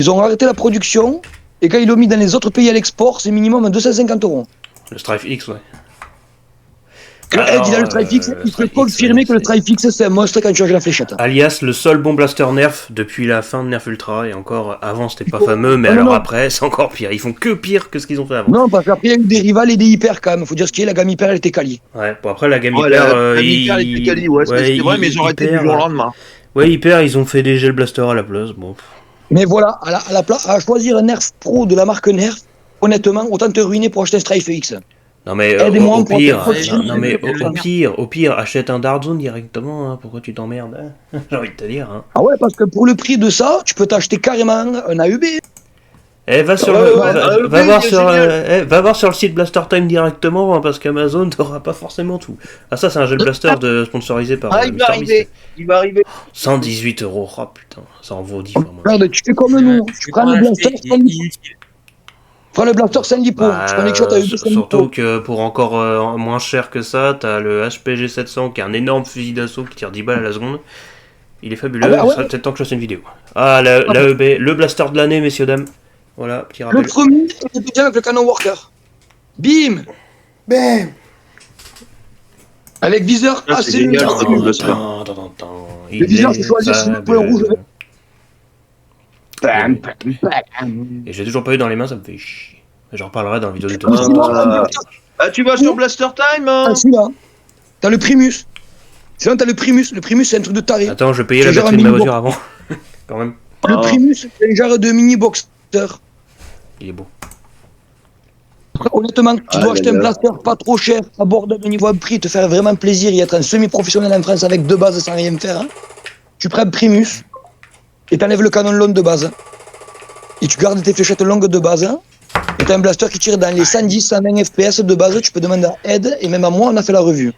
Ils ont arrêté la production, et quand ils l'ont mis dans les autres pays à l'export, c'est minimum 250 €. Le Strife X, ouais. Le Ed, il a le Strife X, il peut confirmer que le Strife X, c'est un monstre quand tu changes la fléchette. Alias, le seul bon blaster nerf depuis la fin de Nerf Ultra, et encore, avant c'était pas fameux, mais alors après, c'est encore pire. Ils font que pire que ce qu'ils ont fait avant. Non, parce qu'après, il y a eu des rivales et des hyper quand même. Faut dire ce qui est, la gamme hyper, elle était quali. Ouais, bon après, la gamme Ouais, hyper... la gamme hyper, elle était quali, ouais, c'était vrai, mais ils ont arrêté du jour au lendemain. Ouais, hyper, ils ont fait des gel blaster à la place, bon... Mais voilà, à choisir un Nerf Pro de la marque Nerf, honnêtement, autant te ruiner pour acheter un Strife X. Non mais au pire, achète un Dark Zone directement, hein. Pourquoi tu t'emmerdes, hein. J'ai envie de te dire. Hein. Ah ouais, parce que pour le prix de ça, tu peux t'acheter carrément un AEB. Eh, va voir sur le site Blaster Time directement, hein, parce qu'Amazon t'aura pas forcément tout. Ah ça c'est un gel blaster sponsorisé par il va arriver, il va arriver. 118 €, oh putain, ça en vaut 10 fois moins. Regarde, tu fais comme nous, tu prends le blaster sans lipo. Prends le blaster sans lipo, tu prends les shots AEB sans lipo. Surtout que pour encore moins cher que ça, t'as le HPG 700 qui est un énorme fusil d'assaut qui tire 10 balles à la seconde. Il est fabuleux, ah bah ouais. Ça peut-être temps que je fasse une vidéo. Ah, l'AEB, le blaster de l'année, messieurs, dames. Voilà, petit rappel. Le premier, c'était déjà avec le canon Worker. Bim. Bam. Avec viseur assez... génial, Le viseur, c'est choisi sur le point rouge. Et j'ai toujours pas eu dans les mains, ça me fait chier. J'en reparlerai dans la vidéo du top. Ah, tu vas sur Blaster Time, hein? Ah, celui-là. T'as le Primus. Sinon, t'as le Primus. Le Primus, c'est un truc de taré. Attends, je vais payer la batterie de ma voiture avant. Quand même. Le Primus, c'est un genre de mini boxer. Il est beau. Honnêtement, tu dois acheter un blaster pas trop cher, abordable au niveau prix, te faire vraiment plaisir et être un semi-professionnel en France avec deux bases sans rien faire. Hein. Tu prends un Primus et t'enlèves le canon long de base. Et tu gardes tes fléchettes longues de base. Hein. Et t'as un blaster qui tire dans les 110-120 FPS de base. Tu peux demander à Ed et même à moi, on a fait la revue.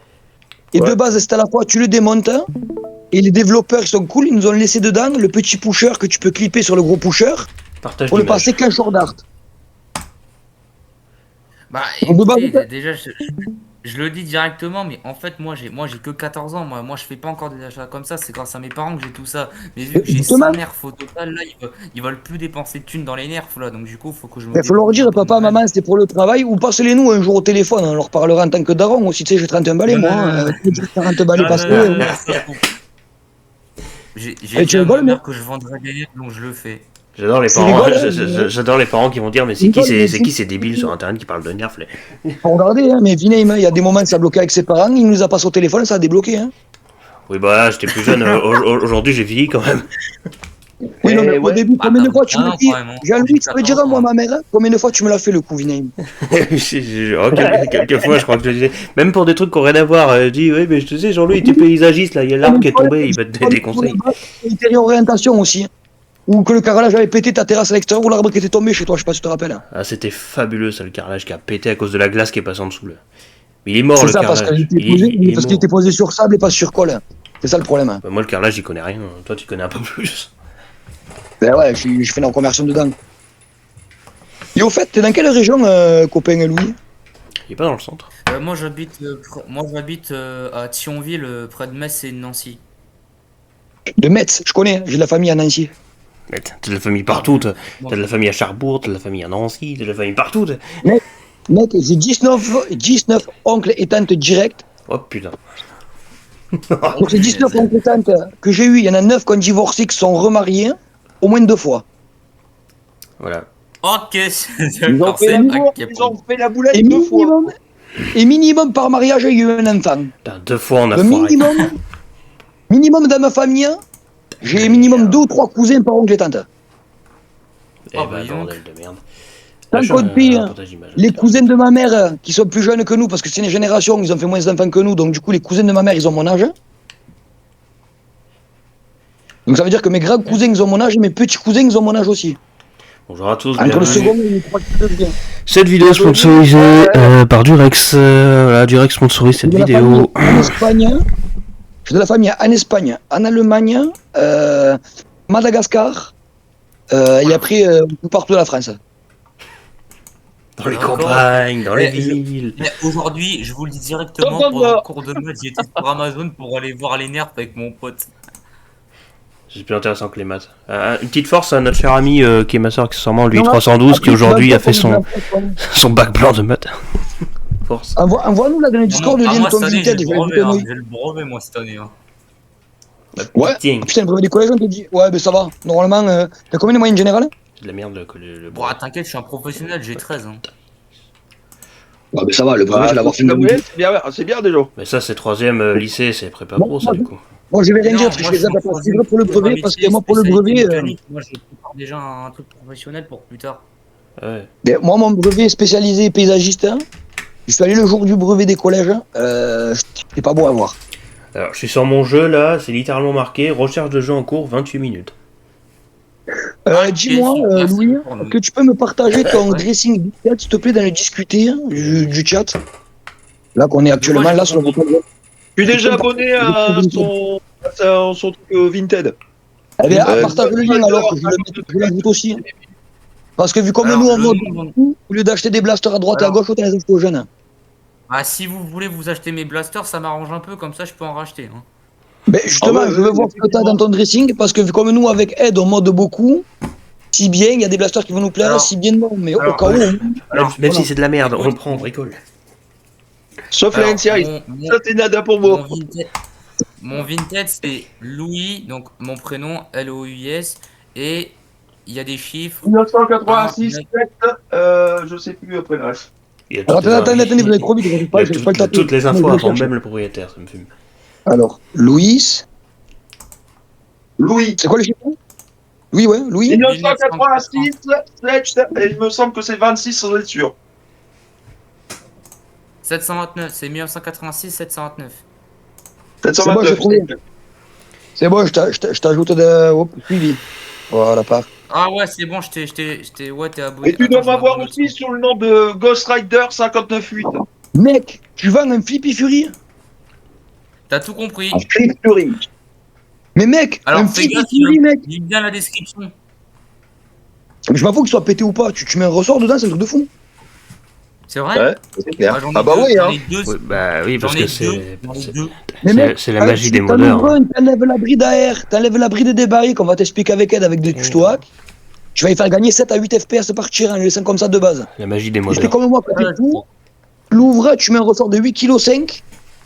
Et de base, c'est à la fois, tu le démontes. Hein, et les développeurs, ils sont cool, ils nous ont laissé dedans le petit pusher que tu peux clipper sur le gros pusher. Pour le passer qu'un short d'art. Bah écoutez, déjà je le dis directement, mais en fait moi j'ai que 14 ans, moi je fais pas encore des achats comme ça, c'est grâce à mes parents que j'ai tout ça. Mais vu que j'ai 5 nerfs au total, là ils veulent plus dépenser de thunes dans les nerfs là, donc du coup faut que je me... Il faut leur dire, papa, maman, c'était pour le travail, ou passez-les nous un jour au téléphone, on leur parlera en tant que daron aussi, tu sais, j'ai 31 balais moi, 40 balais passés. J'ai dit à ma mère que je vendrais des nerfs, donc je le fais. J'adore les parents qui vont dire mais c'est qui ces débiles sur internet qui parlent de nerf là. Faut regarder, hein, mais Vinem, il y a des moments ça a bloqué avec ses parents, il nous a passé au téléphone, ça a débloqué. Hein. Oui bah j'étais plus jeune, aujourd'hui j'ai vieilli quand même. Oui non mais au début, combien de fois tu me dis, Jean-Louis, tu peux dire à moi ma mère, combien de fois tu me l'as fait le coup Vinem. Quelques fois je crois que je disais, même pour des trucs qui n'ont rien à voir, je dis oui mais je te sais Jean-Louis il était paysagiste là, il y a l'arbre qui est tombé, il va te donner des conseils. Il orientation aussi. Ou que le carrelage avait pété ta terrasse à l'extérieur ou l'arbre qui était tombé chez toi, je sais pas si tu te rappelles. Ah, c'était fabuleux ça, le carrelage qui a pété à cause de la glace qui est passée en dessous là. Mais il est mort le carrelage. C'est ça, parce qu'il était posé sur sable et pas sur colle. C'est ça le problème. Bah, moi le carrelage j'y connais rien, toi tu connais un peu plus. Ben ouais, je fais une reconversion dedans. Et au fait, t'es dans quelle région, copain Louis? Il est pas dans le centre. Moi j'habite à Thionville, près de Metz et de Nancy. De Metz, je connais, j'ai de la famille à Nancy. T'as de la famille partout, t'as de la famille à Charbourg, t'as de la famille à Nancy, t'as de la famille partout. Mec, j'ai 19 oncles et tantes directs. Oh putain. Donc ces 19 oncles et tantes que j'ai eu, il y en a 9 qui ont divorcé, qui sont remariés, au moins 2 fois. Voilà. Ok, ils ont fait la boulette et 2 fois. Et minimum par mariage, il y a eu un enfant. Putain, 2 fois on a foiré. Minimum dans ma famille, j'ai minimum 2 ou 3 cousins par oncle et tante. Eh ben, bordel de merde. Tant qu'on pis, les cousins de ma mère, qui sont plus jeunes que nous, parce que c'est une génération, ils ont fait moins d'enfants que nous, donc du coup, les cousins de ma mère, ils ont mon âge. Donc ça veut dire que mes grands cousins, ils ont mon âge, et mes petits cousins, ils ont mon âge aussi. Bonjour à tous, entre le second et le troisième. Cette vidéo sponsorisée par Durex. Voilà, Durex sponsorise cette vidéo. En Espagne, j'ai de la famille en Espagne, en Allemagne, Madagascar, et après, partout de la France. Dans les campagnes, dans les villes. Aujourd'hui, je vous le dis directement, pendant le cours de mode, j'étais sur Amazon pour aller voir les nerfs avec mon pote. C'est plus intéressant que les maths. Une petite force à notre cher ami qui est ma soeur, accessoirement, lui Non, 312, qui après, aujourd'hui a tu vas fait pas son bac blanc de maths. Force. Envoie-nous là dans le Discord le lien de moi, ton cette année, Vinted. j'ai Je vais le jeter un brevet, œil. j'ai le brevet, moi, cette année. Ouais, Tiens, putain, le brevet des collèges, on te dit. Ouais, ben ça va. Normalement, t'as combien de moyenne générale? c'est de la merde le Bon, t'inquiète, je suis un professionnel, j'ai 13. Hein. Ouais, ben ça va, le brevet, je vais l'avoir C'est la fini. moyenne, c'est bien déjà. Mais ça, c'est 3ème lycée, c'est prépa Bon, pro, ça, du coup. Moi, je vais rien Non, dire parce que moi, je les suis en avais pas troisième suivre pour le brevet, métier, parce que moi, pour le spécialité brevet, mécanique. Moi, je prépare déjà un truc professionnel pour plus tard. Ouais. moi, mon brevet spécialisé paysagiste, hein, je suis allé le jour du brevet des collèges, c'était pas beau à voir. Alors, je suis sur mon jeu, là, c'est littéralement marqué, recherche de jeu en cours, 28 minutes. Dis-moi, super, Louis, c'est pour nous. que tu peux me partager ton Ouais. dressing du chat, s'il te plaît, dans le discuter du chat. Là, qu'on est actuellement j'ai là sur le compris. bouton. Je suis déjà abonné à son truc Vinted. Eh bien, Euh, partage le lien alors, je l'ajoute aussi. Parce que vu comme Alors, nous, on le mode, nom- au lieu d'acheter des blasters à droite et à Alors. gauche, autant les acheter aux jeunes. Ah, si vous voulez vous acheter mes blasters, ça m'arrange un peu, comme ça je peux en racheter. Hein. Mais justement, Ah ouais, je veux voir ce que tu as dans ton dressing, parce que vu comme nous, avec Ed, on mode beaucoup, si bien, il y a des blasters qui vont nous plaire, Alors- si bien non, mais au alors, cas où. Alors, Même voilà. si c'est de la merde, on Écoute, le prend, on bricole. Sauf la alors, NCI. Ça, c'est nada pour moi. mon Vinted, c'est Louis, donc mon prénom, L-O-U-I-S, et il y a des chiffres. 1986, je sais plus après le reste. Il a Alors, toutes les attendez, vous avez trop vite, je il vais a pas le taper. toutes les Mais infos je le avant cherche. même le propriétaire, ça me fume. Alors, Louis, Louis. c'est quoi les chiffres? Oui, ouais, Louis. 1986, et il me semble que c'est 26, ça doit être sûr. 729, c'est 1986, 729. C'est bon, j'ai 729. trouvé. C'est bon, je t'ajoute de. Hop, suivi. Voilà, part. Ah ouais, c'est bon, ouais, t'es abonné. Et tu Attends, dois je vais m'avoir abonner aussi sur le nom de Ghost Rider 598. Mec, tu vends un Flippy Fury? T'as tout compris. Flippy Fury. Mais mec, Alors, un fais Flippy gaffe, Fury, mec. lis bien la description. Je m'en fous qu'il soit pété ou pas. Tu mets un ressort dedans, c'est un truc de fou. C'est vrai? Ouais, c'est clair. Moi, j'en ai Ah bah deux, oui, j'en hein. ai deux. Oui, bah oui, parce J'en ai que deux, j'en ai deux. Mais mec, c'est la magie des si t'en modeurs. ouvres un, t'enlèves la bride à air, t'enlèves la bride des barils qu'on va t'expliquer avec Ed avec des tutos hack. Tu vas y faire gagner 7 à 8 FPS par tir en les laissant comme ça de base. La magie des Tu fais modeurs. comme moi, quand t'es fou, l'ouvre, tu mets un ressort de 8,5 kg,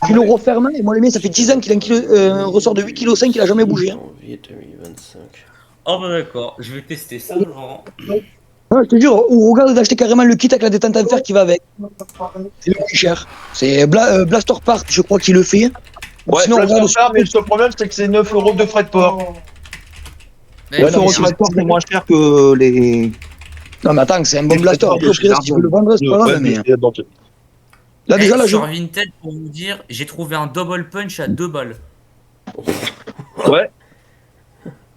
tu le refermes, et moi le mien, ça fait 10 ans qu'il a un ressort de 8,5 kg, il a jamais bougé. Hein. Janvier 2025. Oh bah d'accord, je vais tester ça, Laurent. Ouais, je te jure, ou regarde d'acheter carrément le kit avec la détente en fer qui va avec. C'est le plus cher. C'est Blaster Part, je crois qu'il le fait. Ouais, Sinon, Blaster regarde. Part, mais le seul problème, c'est que c'est 9 € de frais de port. Mais 9 non, € mais de frais de port, c'est moins cher que les. Non, mais attends, c'est un bon blaster. Après, si tu veux le vendre, c'est pas grave, mais. Là, déjà, là, je. sur Vinted, pour vous dire, j'ai trouvé un double punch à 2 balles. Ouais.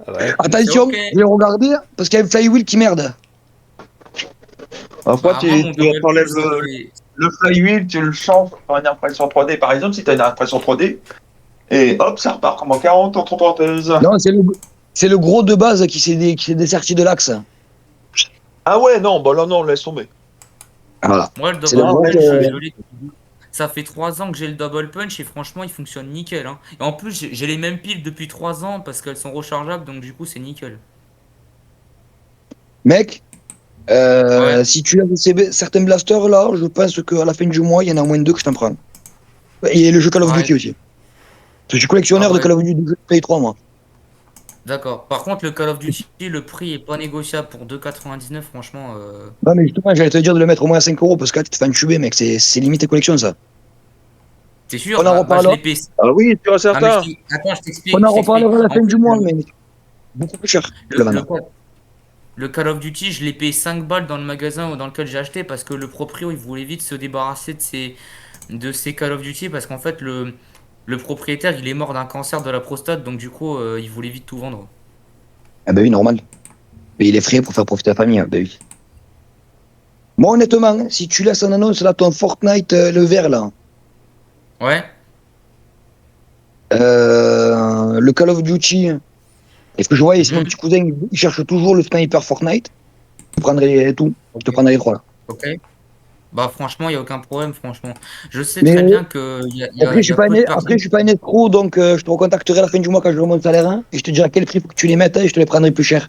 Ah ouais. Attention, ok. je vais regarder, parce qu'il y a un flywheel qui merde. Après, Apparemment, mon double t'enlèves punch, c'est- le flywheel, tu le changes par une impression 3D. Par exemple, si tu as une impression 3D, et hop, ça repart comme en 40 entre parenthèses. Non, c'est le gros de base qui s'est desserti de l'axe. Ah ouais, non, bah là, non, laisse tomber. Voilà. Moi, le C'est double le punch, gros, je l'ai- ça fait 3 ans que j'ai le double punch et franchement, il fonctionne nickel. Hein. Et en plus, j'ai les mêmes piles depuis 3 ans parce qu'elles sont rechargeables, donc du coup, c'est nickel. Mec, Ouais. si tu as certains blasters là, je pense qu'à la fin du mois, il y en a au moins 2 que je t'en prends. Et le jeu Call of Ouais. Duty aussi. Parce que je suis collectionneur Ah ouais. de Call of Duty Play 3, moi. D'accord. Par contre, le Call of Duty, le prix est pas négociable pour 2,99, franchement. Non, mais justement, j'allais te dire de le mettre au moins à 5 €, parce que là, tu te fais entuber, mec. C'est limite tes collections, ça. C'est sûr, On en bah, je reparlera. l'ai payé. Ah oui, tu as Ah, mais certain. attends, je t'explique. On en je t'explique. reparlera à la fin En du fait, mois, mais beaucoup plus cher. Le, Le le- vendre. le Call of Duty, je l'ai payé 5 balles dans le magasin dans lequel j'ai acheté parce que le proprio, il voulait vite se débarrasser de ces Call of Duty parce qu'en fait, le propriétaire, il est mort d'un cancer de la prostate, donc du coup, il voulait vite tout vendre. Ah bah oui, normal. Mais il est frais pour faire profiter la famille, bah oui. Moi, honnêtement, hein, si tu laisses en annonce là ton Fortnite, le vert là, Ouais. le Call of Duty, est-ce que je vois ici mon Mhm. petit cousin, il cherche toujours le sniper Fortnite, je prendrais tout, je te prendrais les trois là. Ok. Bah franchement, il n'y a aucun problème, franchement. Je sais Mais très bien que après, je suis y a pas peu un, de après, je personnes. suis pas un escroc, donc je te recontacterai à la fin du mois quand je remonte le salaire, hein, et je te dirai à quel prix faut que tu les mettes, et je te les prendrai plus cher.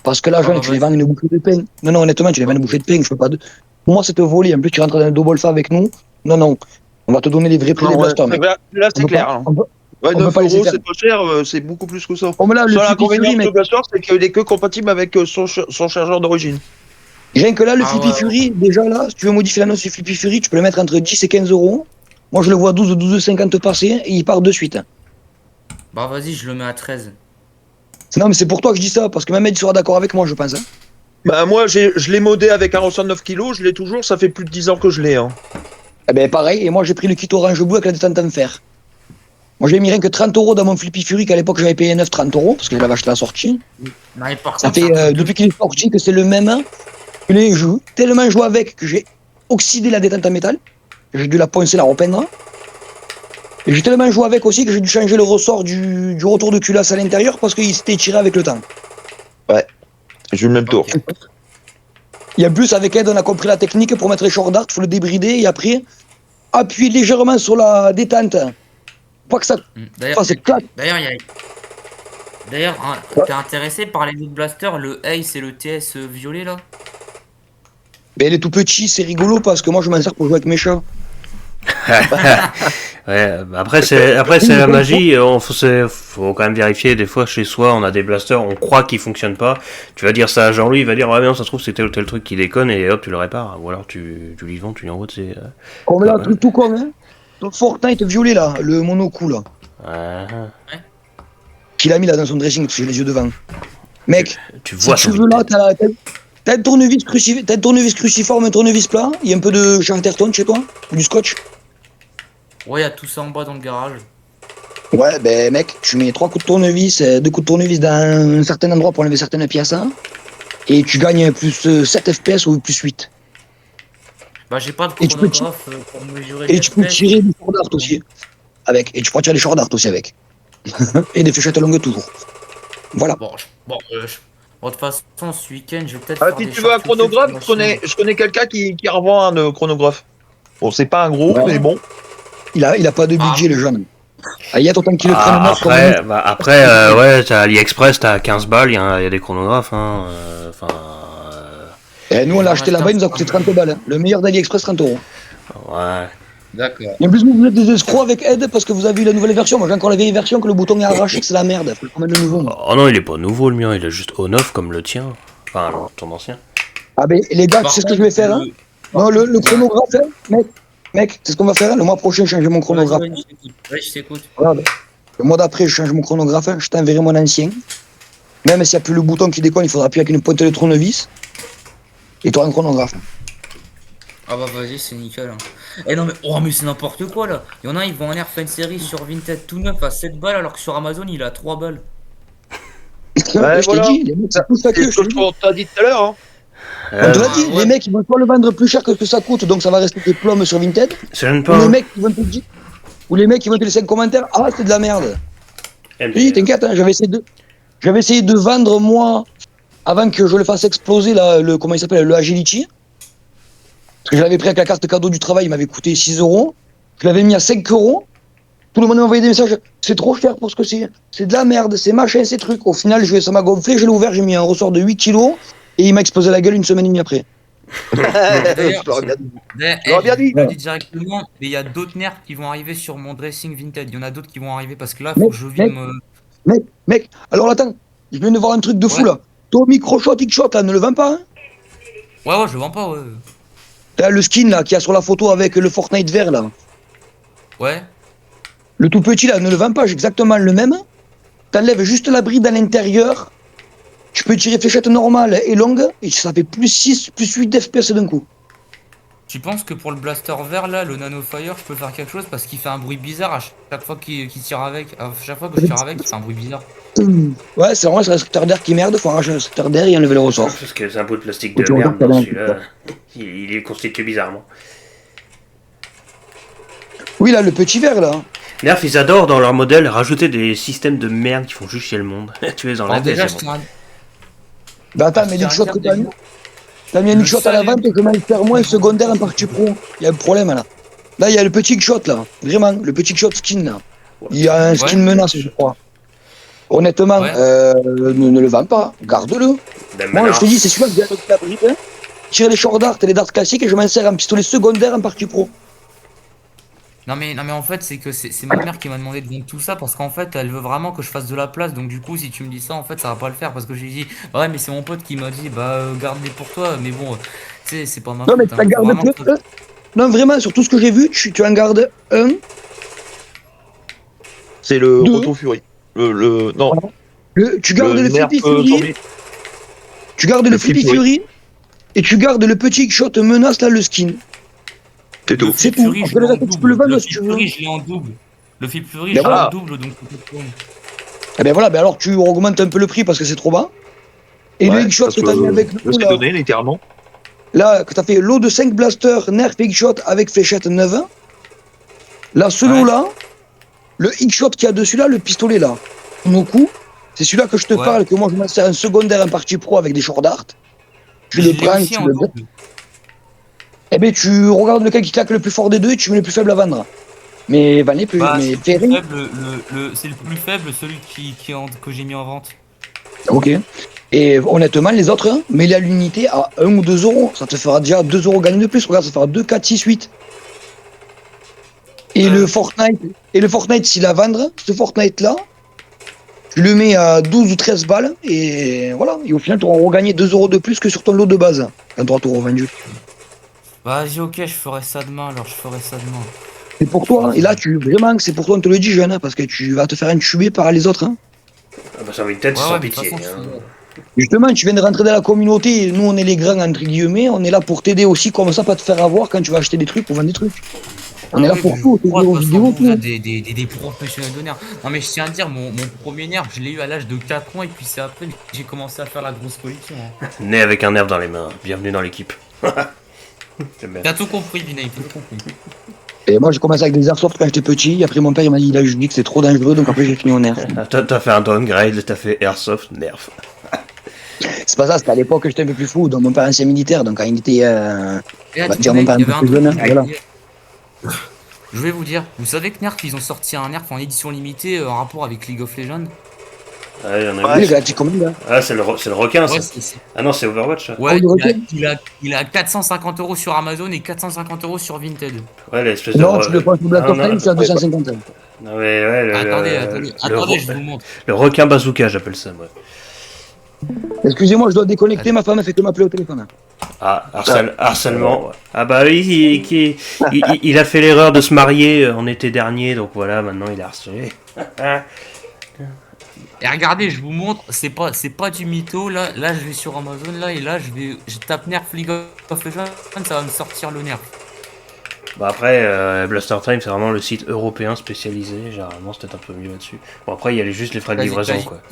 Parce que Ah l'argent, bah tu les vends vas-y. une bouchée de pain. Non, non, honnêtement, tu les vends une Ok. bouchée de pain. Je peux pas de... Pour moi, c'est te voler. En plus, tu rentres dans un double fa avec nous. Non, non. On va te donner les vrais prix des Non, ouais. blasters, mec. Là, On c'est peut pas, clair. Hein. on Ouais, peut 9 pas laisser euros, faire. c'est pas cher, c'est beaucoup plus que ça. Comme là, le Seul Flippy inconvénient Fury, de ce mec. blaster, c'est qu'il est que compatible avec son chargeur d'origine. Rien que là, le Ah Flippy ouais, ouais. Fury, déjà là, si tu veux modifier la note du Flippy Fury, tu peux le mettre entre 10 et 15 euros. Moi, je le vois 12,50 passer et il part de suite. Bah vas-y, je le mets à 13. Non, mais c'est pour toi que je dis ça, parce que même il sera d'accord avec moi, je pense. Hein. Bah, moi, je l'ai modé avec un ressort de 9 kilos, je l'ai toujours, ça fait plus de 10 ans que je l'ai. Hein. Eh ben, pareil. Et moi, j'ai pris le kit orange bleu avec la détente en fer. Moi, j'ai mis rien que 30 euros dans mon Flippy Fury, qu'à l'époque, j'avais payé 30 euros, parce que je l'avais acheté à la sortie. Non, mais par Ça contre, fait, c'est un truc de depuis qu'il est sorti, que c'est le même. Hein. Je l'ai tellement joué avec que j'ai oxydé la détente en métal. J'ai dû la poncer, la repeindre. Et j'ai tellement joué avec aussi que j'ai dû changer le ressort du retour de culasse à l'intérieur parce qu'il s'était tiré avec le temps. Ouais, j'ai eu le même tour. Ok. Et en plus, avec Ed, on a compris la technique pour mettre les short darts, il faut le débrider et après, appuyer légèrement sur la détente. Pas que ça D'ailleurs, fasse clac. d'ailleurs, il y a- d'ailleurs, hein, t'es intéressé par les autres blasters, le Ace et le TS violet là? Mais il est tout petit, c'est rigolo parce que moi je m'en sers pour jouer avec mes chats. Ouais, bah après c'est la magie, faut quand même vérifier, des fois chez soi on a des blasters, on croit qu'ils fonctionnent pas, tu vas dire ça à Jean-Louis, il va dire ouais mais non ça se trouve c'est tel ou tel truc qui déconne et hop tu le répares, ou alors tu lui vends, tu lui envoies Comme là, ouais. truc tout con, hein. Donc Fortnite violet là, le monocoup là, Ouais. qu'il a mis là dans son dressing parce que j'ai les yeux devant. Mec, Tu si vois tu son veux là, Vinted. t'as un tournevis cruciforme, un tournevis plat, il y a un peu de Chanterton chez toi, ou du scotch. Ouais, il y a tout ça en bas dans le garage. Ouais, ben mec, tu mets 3 coups de tournevis, 2 coups de tournevis dans un certain endroit pour enlever certaines pièces, hein, et tu gagnes plus 7 FPS ou plus 8. Bah, j'ai pas de Et tu peux chronographe pour mesurer Et les tu peux FPS. tirer des short darts aussi avec. Et tu pourras tirer des short darts aussi avec. Et des fléchettes longues toujours. Voilà. Bon, de toute façon, ce week-end, je vais peut-être Ah, faire si des tu veux un short YouTube chronographe, sur la chaîne. je connais quelqu'un qui revend un chronographe. Bon, c'est pas un gros, Ouais. mais bon. Il a pas de budget, le jeune. Ah, il y a autant qu'il le prenne Ah, neuf comme après ouais, t'as AliExpress, t'as 15 balles, il y a des chronographes, hein, Et nous, on l'a acheté là-bas, il nous a coûté 30 balles. Hein. Le meilleur d'AliExpress, 30 euros. ouais. D'accord. Et en plus, vous êtes des escrocs avec Ed parce que vous avez eu la nouvelle version. Moi, j'ai encore la vieille version que le bouton est arraché, que c'est la merde. Faut le mettre le nouveau. Moi. Oh non, il est pas nouveau le mien, il est juste on-off comme le tien. Enfin, ton ancien. Ah, ben, les gars, tu Par sais ce que je contre, vais faire, hein. Non, le chronographe, hein, mec, c'est ce qu'on va faire. Hein. Le mois prochain, je change mon chronographe. Vas-y, je t'écoute. Ouais, je t'écoute. Regarde. Le mois d'après, je change mon chronographe. Hein. Je t'enverrai mon ancien. Même s'il n'y a plus le bouton qui déconne, il faudra appuyer avec une pointe de tournevis. Et tu auras un chronographe. Ah bah vas-y, c'est nickel. Hein. Eh non, mais c'est n'importe quoi là. Il y en a, ils vont en air faire une série sur Vinted tout neuf à 7 balles alors que sur Amazon il est à 3 balles. Ouais, je t'ai voilà. dit, les mecs, c'est plus C'est facile. ce que je t'ai dit tout à l'heure. Hein. On te l'a dit, ouais. les mecs ils vont pas le vendre plus cher que ce que ça coûte, donc ça va rester des plombes sur Vinted. Ça gêne Ou pas. les Hein. mecs ils vont te dire, ou les mecs ils vont te laisser un commentaire, ah c'est de la merde. Eh, Oui, t'inquiète, hein, j'avais essayé de vendre moi avant que je le fasse exploser là, comment il s'appelle, le Agility. Parce que je l'avais pris avec la carte cadeau du travail, il m'avait coûté 6 euros. Je l'avais mis à 5 euros. Tout le monde m'a envoyé des messages, c'est trop cher pour ce que c'est de la merde, c'est machin, ces trucs. Au final, ça m'a gonflé, je l'ai ouvert, j'ai mis un ressort de 8 kilos et il m'a explosé la gueule une semaine et demie après. D'ailleurs, Je l'aurais bien dit. D'ailleurs, Je l'aurais bien dit. je le dis directement, mais il y a d'autres nerfs qui vont arriver sur mon dressing Vinted. Il y en a d'autres qui vont arriver parce que là, il faut que je vide me. Mec, alors attends, je viens de voir un truc de fou Ouais. là. Tommy Crochot X-Shot là, ne le vends pas, hein. Ouais, je le vends pas, ouais. T'as le skin là, qu'il y a sur la photo avec le Fortnite vert là. Ouais. Le tout petit là, ne le vends pas, j'ai exactement le même. T'enlèves juste la bride à l'intérieur. Tu peux tirer fléchette normale et longue, et ça fait plus 6, plus 8 d'FPS d'un coup. Tu penses que pour le blaster vert là, le Nano Fire, je peux faire quelque chose parce qu'il fait un bruit bizarre à chaque fois qu'il tire avec. À chaque fois que je tire avec, il fait un bruit bizarre. Ouais, c'est vraiment un restricteur d'air qui merde, faut arracher le restricteur d'air et enlever le ressort. Parce que c'est un bout de plastique de Tu merde regardes, dans t'as celui-là. Il est constitué bizarrement. Oui, là, le petit verre là. Nerf, ils adorent dans leur modèle rajouter des systèmes de merde qui font juste chier le monde. Tu les Alors enlèves et déjà, c'est je bon. tiens Bah attends, je mais tiens les à shots dire que t'as mis. T'as mis un shot à la vente et je m'en faire moins secondaire en partie pro. Il y a un problème là. Là, il y a le petit shot là. Vraiment, le petit shot skin là. Il y a un skin menace, je crois. Honnêtement, ne le vends pas. Garde-le. Moi, je te dis, c'est celui-là que j'ai avec la bride. Hein. Tire les short darts et les darts classiques et je m'en sers un pistolet secondaire en partie pro. Non mais en fait c'est que c'est ma mère qui m'a demandé de vendre tout ça parce qu'en fait elle veut vraiment que je fasse de la place, donc du coup si tu me dis ça en fait ça va pas le faire parce que j'ai dit ouais mais c'est mon pote qui m'a dit garde-les pour toi, mais bon tu sais c'est pas ma Non mais faute, tu en gardes que un. Non vraiment sur tout ce que j'ai vu tu en gardes un. C'est le Roto Fury. Non. Tu gardes le Flippy Fury. Tu gardes le Flippy Fury et tu gardes le petit shot menace là, le skin. C'est tout. C'est tout. Tu peux le vendre si tu veux. Je l'ai en double. Le Flip Fury, je l'ai en double, donc eh ben voilà, ben alors tu augmentes un peu le prix parce que c'est trop bas. Et le X-Shot que t'as mis avec nous là. Donné, littéralement. Là, que t'as fait lot de 5 blasters Nerf X-Shot avec fléchette 9. Là, ce lot là, le X-Shot qu'il y a dessus là, le pistolet là, mon coup, c'est celui-là que je te parle, que moi je m'en sers un secondaire en partie pro avec des short darts. Tu le prends, tu le mets. Eh ben tu regardes lequel qui claque le plus fort des deux et tu mets le plus faible à vendre. Mais vends les plus, mais c'est le plus faible, celui que j'ai mis en vente. Ok. Et honnêtement, les autres, hein, mets-les à l'unité à 1 ou 2 euros. Ça te fera déjà 2 euros gagnés de plus. Regarde, ça fera 2, 4, 6, 8. Et le Fortnite, s'il a à vendre, ce Fortnite-là, tu le mets à 12 ou 13 balles. Et voilà. Et au final, tu auras regagné 2 euros de plus que sur ton lot de base. Quand tu auras tout revendu. Vas-y, ok, je ferai ça demain. Alors, je ferai ça demain. C'est pour toi. Hein. Et là, vraiment, c'est pour toi, on te le dit, jeune. Hein, parce que tu vas te faire entuber par les autres. Hein. Ah bah ça va une tête sans pitié. Justement, tu viens de rentrer dans la communauté, nous on est les grands entre guillemets, on est là pour t'aider aussi, comme ça, pas te faire avoir quand tu vas acheter des trucs ou vendre des trucs. On est là pour tout, t'aider aux vidéos, tout. Des professionnels de nerfs. Non mais je tiens à dire, mon premier nerf, je l'ai eu à l'âge de 4 ans et puis c'est après que j'ai commencé à faire la grosse collection. Hein. Né avec un nerf dans les mains, bienvenue dans l'équipe. T'as tout compris, Vinay, t'as tout compris. Et moi j'ai commencé avec des airsoft quand j'étais petit, après mon père il m'a dit, là je dis que c'est trop dangereux, donc après j'ai fini en nerf. T'as fait un downgrade, t'as fait airsoft, nerf. C'est pas ça, c'était à l'époque que j'étais un peu plus fou, donc mon père ancien militaire, donc quand il était, on va dire mon père un peu plus jeune, voilà. Je vais vous dire, vous savez que Nerf, ils ont sorti un Nerf en édition limitée en rapport avec League of Legends. Ah, il y en a oui, le Galactic Command. Ah, c'est le requin, ça. Ah non, c'est Overwatch, ça. Ouais, il a 450 € sur Amazon et 450 € sur Vinted. Ouais, l'espèce de... Non, tu le prends sur Black Ops Time, c'est à 250 €. Non, mais ouais, Attendez, je vous montre. Le requin bazooka, j'appelle ça, moi. Excusez-moi, je dois déconnecter, ma femme a fait que m'appeler au téléphone. Ah, harcèlement. Ah bah oui, il a fait l'erreur de se marier en été dernier, donc voilà, maintenant il est harcelé. Et regardez, je vous montre, c'est pas du mytho, là je vais sur Amazon, là, et là je tape Nerf League of Legends, ça va me sortir le Nerf. Bah après, Blaster Time, c'est vraiment le site européen spécialisé, généralement c'est peut-être un peu mieux là-dessus. Bon après, il y a juste les frais de livraison, quoi.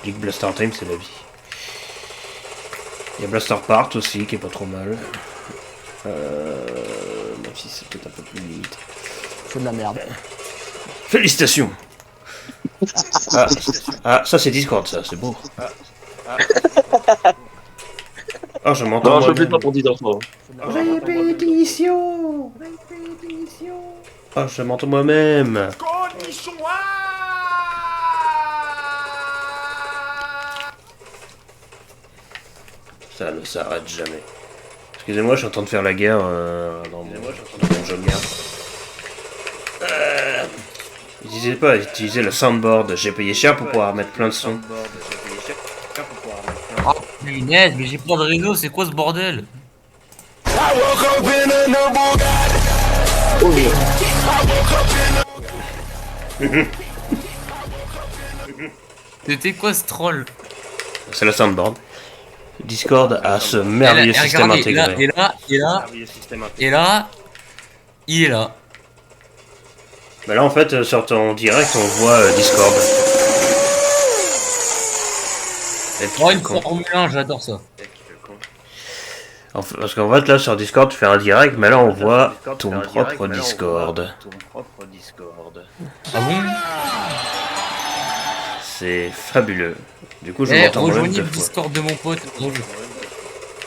Je dis que Blaster Time, c'est la vie. Il y a Blaster Part aussi, qui est pas trop mal. Même si c'est peut-être un peu plus limite. C'est de la merde. Félicitations. Ah, ça c'est Discord, ça, c'est beau. Ah, je m'entends. Non, je fais pas pour 10 enfants. Répétition. Ah, je m'entends moi-même. Ça ne s'arrête jamais. Excusez-moi, je suis en train de faire la guerre dans mon jeu de merde. N'hésitez pas à utiliser le soundboard. J'ai payé cher pour pouvoir mettre plein de sons. Oh punaise, mais j'ai pas de réseau, c'est quoi ce bordel? C'était quoi ce troll? C'est le soundboard. Discord a ce merveilleux système intégré. Et là, il est là. Bah là en fait sur ton direct on voit Discord. Oh une Formule 1, j'adore ça. Parce qu'en fait là sur Discord tu fais un direct mais là on voit ton propre Discord. Ah bon? c'est fabuleux. Du coup, je Eh, m'entends même rejoignez deux le fois. Discord de mon pote.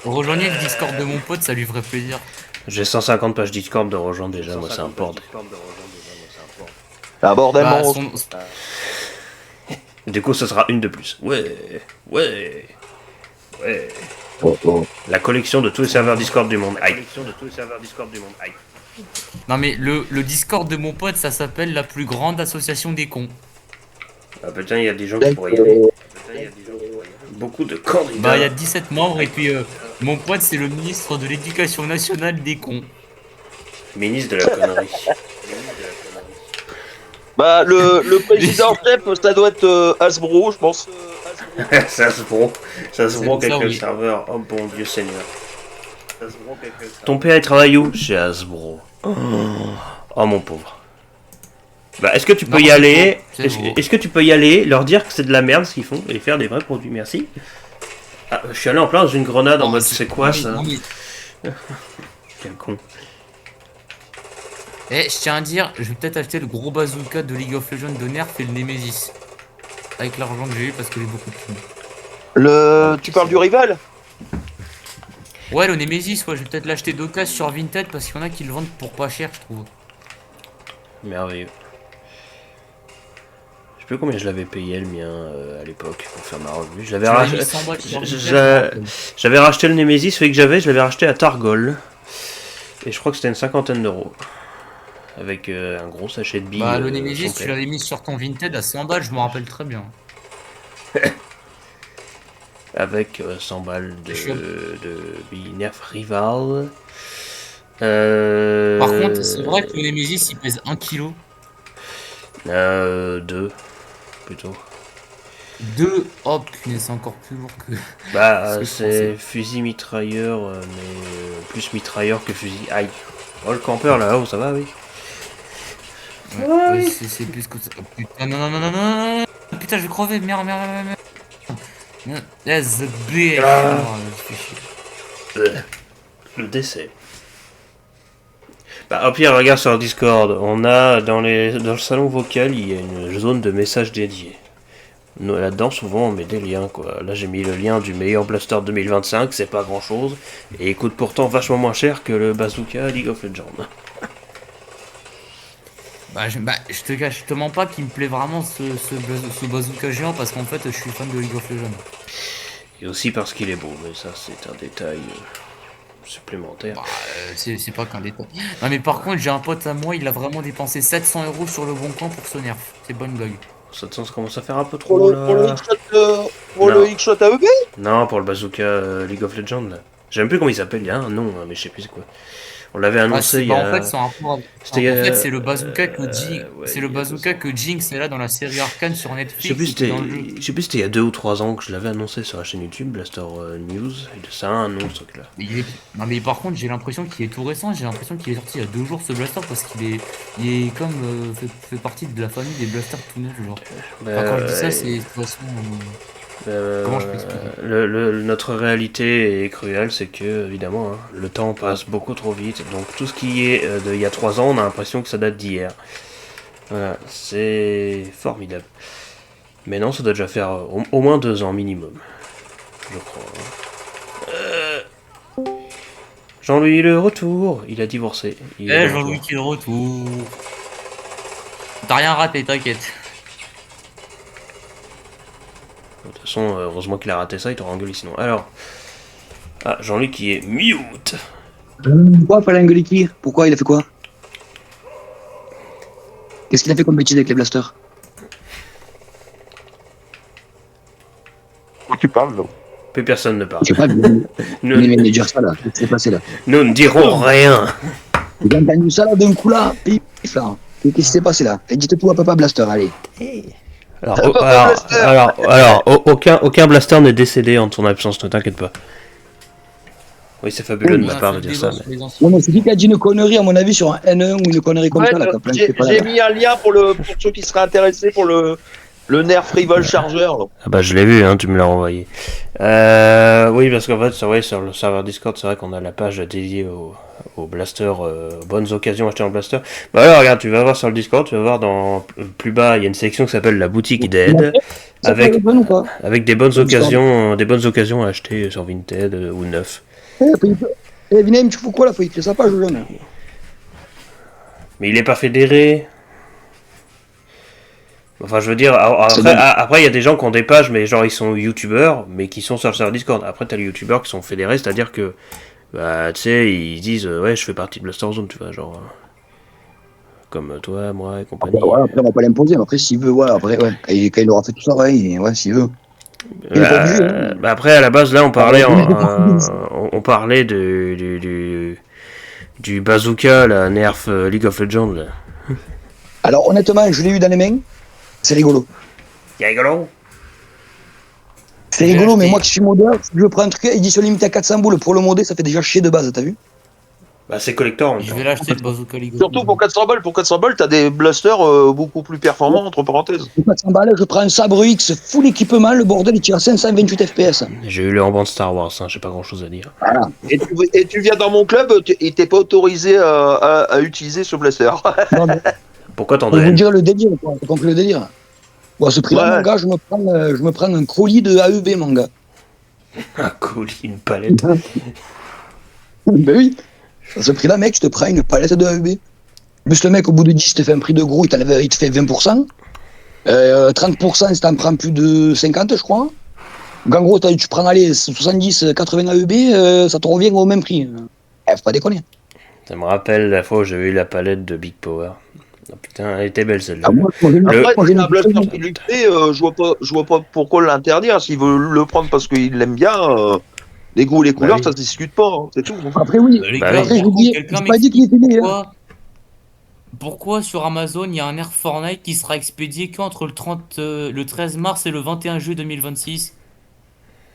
Rejoignez le Discord de mon pote, ça lui ferait plaisir. J'ai 150 pages Discord de rejoindre déjà, moi c'est un bordel. Un bordel Bah, monstre. Du coup, ce sera une de plus. Ouais, ouais, ouais. Oh, oh. La collection de tous les serveurs Discord du monde. Aïe. Non mais le Discord de mon pote, ça s'appelle la plus grande association des cons. Ah putain, il y a des gens qui pourraient y aller. Beaucoup de candidats. Bah il y a 17 membres et puis mon pote c'est le ministre de l'éducation nationale des cons. Ministre de la connerie. Bah, le président chef, ça doit être Hasbro, je pense. Ça se prend. Ça se prend C'est ça, quelques oui. serveurs. Oh bon Dieu Seigneur. Ton père il travaille où? Chez Hasbro. Oh mon pauvre. Bah est-ce que tu peux Non, y c'est aller? faux, c'est faux. Est-ce que tu peux y aller, leur dire que c'est de la merde ce qu'ils font et faire des vrais produits? Merci. Ah, je suis allé en plein dans une grenade en mode c'est quoi Non, mais- ça? non, mais- Quel con. Eh, je tiens à dire, je vais peut-être acheter le gros bazooka de League of Legends de Nerf et le Nemesis. Avec l'argent que j'ai eu parce que j'ai beaucoup de thunes. Tu parles du rival? Ouais, le Nemesis, ouais, je vais peut-être l'acheter d'occasion sur Vinted parce qu'il y en a qui le vendent pour pas cher, je trouve. Merveilleux. Je sais plus combien je l'avais payé le mien à l'époque pour faire ma revue. Je l'avais Tu l'avais racheté. mis 100 balles sur Vinted, je me rappelle. J'avais racheté le Nemesis, celui que j'avais, je l'avais racheté à Targol. Et je crois que c'était une cinquantaine d'euros. Avec un gros sachet de billes. Bah, le Nemesis, tu complet. l'avais mis sur ton Vinted à 100 balles, je me rappelle très bien. Avec 100 balles Je suis- de billes Nerf Rival. Par contre, c'est vrai que le Nemesis il pèse 1 kg. 2 plutôt. 2, oh punaise, c'est encore plus lourd que. Bah, Ce que je c'est fusil mitrailleur, mais plus mitrailleur que fusil. Aïe. Oh, le campeur là-haut, ça va, oui. Ouais, c'est plus que ça. Oh, putain, non, non, non, non, non, non, putain, je vais crever, merde, merde, merde, merde. Yes, the bitch. Ah. Oh, je fais chier. Le décès. Bah, au pire, regarde sur le Discord. On a dans le salon vocal, il y a une zone de messages dédiés. Nous, là-dedans, souvent, on met des liens, quoi. Là, j'ai mis le lien du meilleur blaster 2025, c'est pas grand-chose. Et il coûte pourtant vachement moins cher que le bazooka League of Legends. Bah, je te mens pas qu'il me plaît vraiment ce bazooka géant parce qu'en fait, je suis fan de League of Legends. Et aussi parce qu'il est beau, mais ça, c'est un détail supplémentaire. Bah, c'est pas qu'un détail. Non, mais par contre, j'ai un pote à moi, il a vraiment dépensé 700 € sur le bon coin pour ce nerf. C'est pas une blague. Ça commence à faire un peu Pour trop, le, pour le là. X-Shot, pour Non. le X-Shot AEP? Non, pour le bazooka League of Legends, là. Je sais même plus comment il s'appelle, il y a un nom, hein, mais je sais plus c'est quoi. On l'avait annoncé il y a... En fait, c'est un rapport avec- C'était, en fait, c'est le bazooka que Jinx, ouais, c'est il le y a bazooka 2 ans. que Jinx est là dans la série Arcane sur Je Netflix. sais plus et qui est dans le jeu. je sais plus c'était il y a 2 ou 3 ans que je l'avais annoncé sur la chaîne YouTube, Blaster News, et ça a un nom ce truc là. Mais non mais par contre j'ai l'impression qu'il est tout récent, j'ai l'impression qu'il est sorti il y a 2 jours ce blaster parce il est comme fait partie de la famille des blasters tout neufs genre. Enfin, quand je dis ça c'est de toute façon comment je peux expliquer Notre réalité est cruelle, c'est que évidemment hein, le temps passe beaucoup trop vite, donc tout ce qui est d'il y a 3 ans, on a l'impression que ça date d'hier. Voilà, c'est formidable. Mais non, ça doit déjà faire au moins 2 ans minimum, je crois. Jean-Louis le retour, il a divorcé. Il est de Jean-Louis retour. qui est de retour. T'as rien raté, t'inquiète. De toute façon, heureusement qu'il a raté ça, il t'aura engueulé sinon. Alors, ah, Jean-Luc qui est mute. Pourquoi fallait engueuler qui? Pourquoi il a fait quoi? Qu'est-ce qu'il a fait comme bêtise avec les blasters? Tu parles, là. Plus personne ne parle. Je sais pas, vous Nous, venez de dire ça là, qu'est-ce qui s'est passé là? nous ne dirons rien. J'ai entendu ça là d'un coup là, pif là. Qu'est-ce qui s'est passé là? Dites tout à Papa Blaster, allez. Alors, Papa Blaster. aucun blaster n'est décédé en ton absence, ne t'inquiète pas. Oui, c'est fabuleux de ma part de dire ça. Mais... Non, mais c'est qui a dit une connerie à mon avis sur un N1 ou une connerie comme Ouais, ça là, qui a plein de j'ai c'est pas là. j'ai mis un lien pour ceux qui seraient intéressés pour le Le Nerf Rival Charger, là. Ah bah je l'ai vu, hein, tu me l'as envoyé. Oui, parce qu'en fait, ouais, sur le serveur Discord, c'est vrai qu'on a la page dédiée au blaster, bonnes occasions acheter en blaster. Bah alors regarde, tu vas voir sur le Discord, tu vas voir dans plus bas, il y a une section qui s'appelle la boutique d'aide, avec des bonnes occasions à acheter sur Vinted ou neuf. Eh, Vinem, tu fous quoi là? Faut écrire sa page, jeune. Mais il est pas fédéré. Enfin, je veux dire, après, il y a des gens qui ont des pages, mais genre, ils sont youtubeurs, mais qui sont sur le serveur Discord. Après, t'as les youtubeurs qui sont fédérés, c'est-à-dire que, bah, tu sais, ils disent, ouais, je fais partie de Blaster Zone, tu vois, genre, comme toi, moi et compagnie. Ouais, après, on va pas l'imposer, mais après, s'il veut, ouais, après, ouais, quand il aura fait tout ça, ouais, s'il veut. Il est pas obligé, hein. Bah, après, à la base, là, on parlait du bazooka, la Nerf League of Legends, là. Alors, honnêtement, je l'ai eu dans les mains, c'est rigolo. C'est rigolo. C'est rigolo, mais moi qui suis modeur, si je prends un truc édition limitée à 400 boules pour le modder, ça fait déjà chier de base, t'as vu? Bah, c'est collector. Je vais l'acheter le bazooka Ligo. Surtout pour 400 balles. Pour 400 balles, t'as des blasters beaucoup plus performants, entre parenthèses. Pour 400 balles, je prends un sabre X full équipement, le bordel, il tire à 528 FPS. J'ai eu le ruban de Star Wars, hein, j'ai pas grand chose à dire. Voilà. Et tu viens dans mon club, et t'es pas autorisé à utiliser ce blaster. Non, mais, Pourquoi t'en je vous donnes? dirais le délire, quoi. T'as compris le délire? Bon, à ce prix-là, Ouais. mon gars, je me prends un colis de AEB, mon gars. Un colis, une palette. Ben oui. À ce prix-là, mec, je te prends une palette de AEB. Plus le mec, au bout de 10, il te fait un prix de gros, il te fait 20%. 30% si t'en prends plus de 50, je crois. Donc en gros, tu prends allez, 70, 80 AEB, ça te revient au même prix. Faut pas déconner. Ça me rappelle la fois où j'avais eu la palette de Big Power. Oh, putain, elle était belle celle-là. Ah, moi, j'ai Après, une un blaster qui lui plaît, je vois pas pourquoi l'interdire. S'il veut le prendre parce qu'il l'aime bien, les goûts et les couleurs, oui. ça se discute pas, hein, c'est tout. Après, oui. Les Bah gars, oui. Après, je vous dis, quelqu'un j'ai pas dit qu'il était né. Hein. pourquoi sur Amazon il y a un Air Fortnite qui sera expédié qu'entre le 13 mars et le 21 juillet 2026?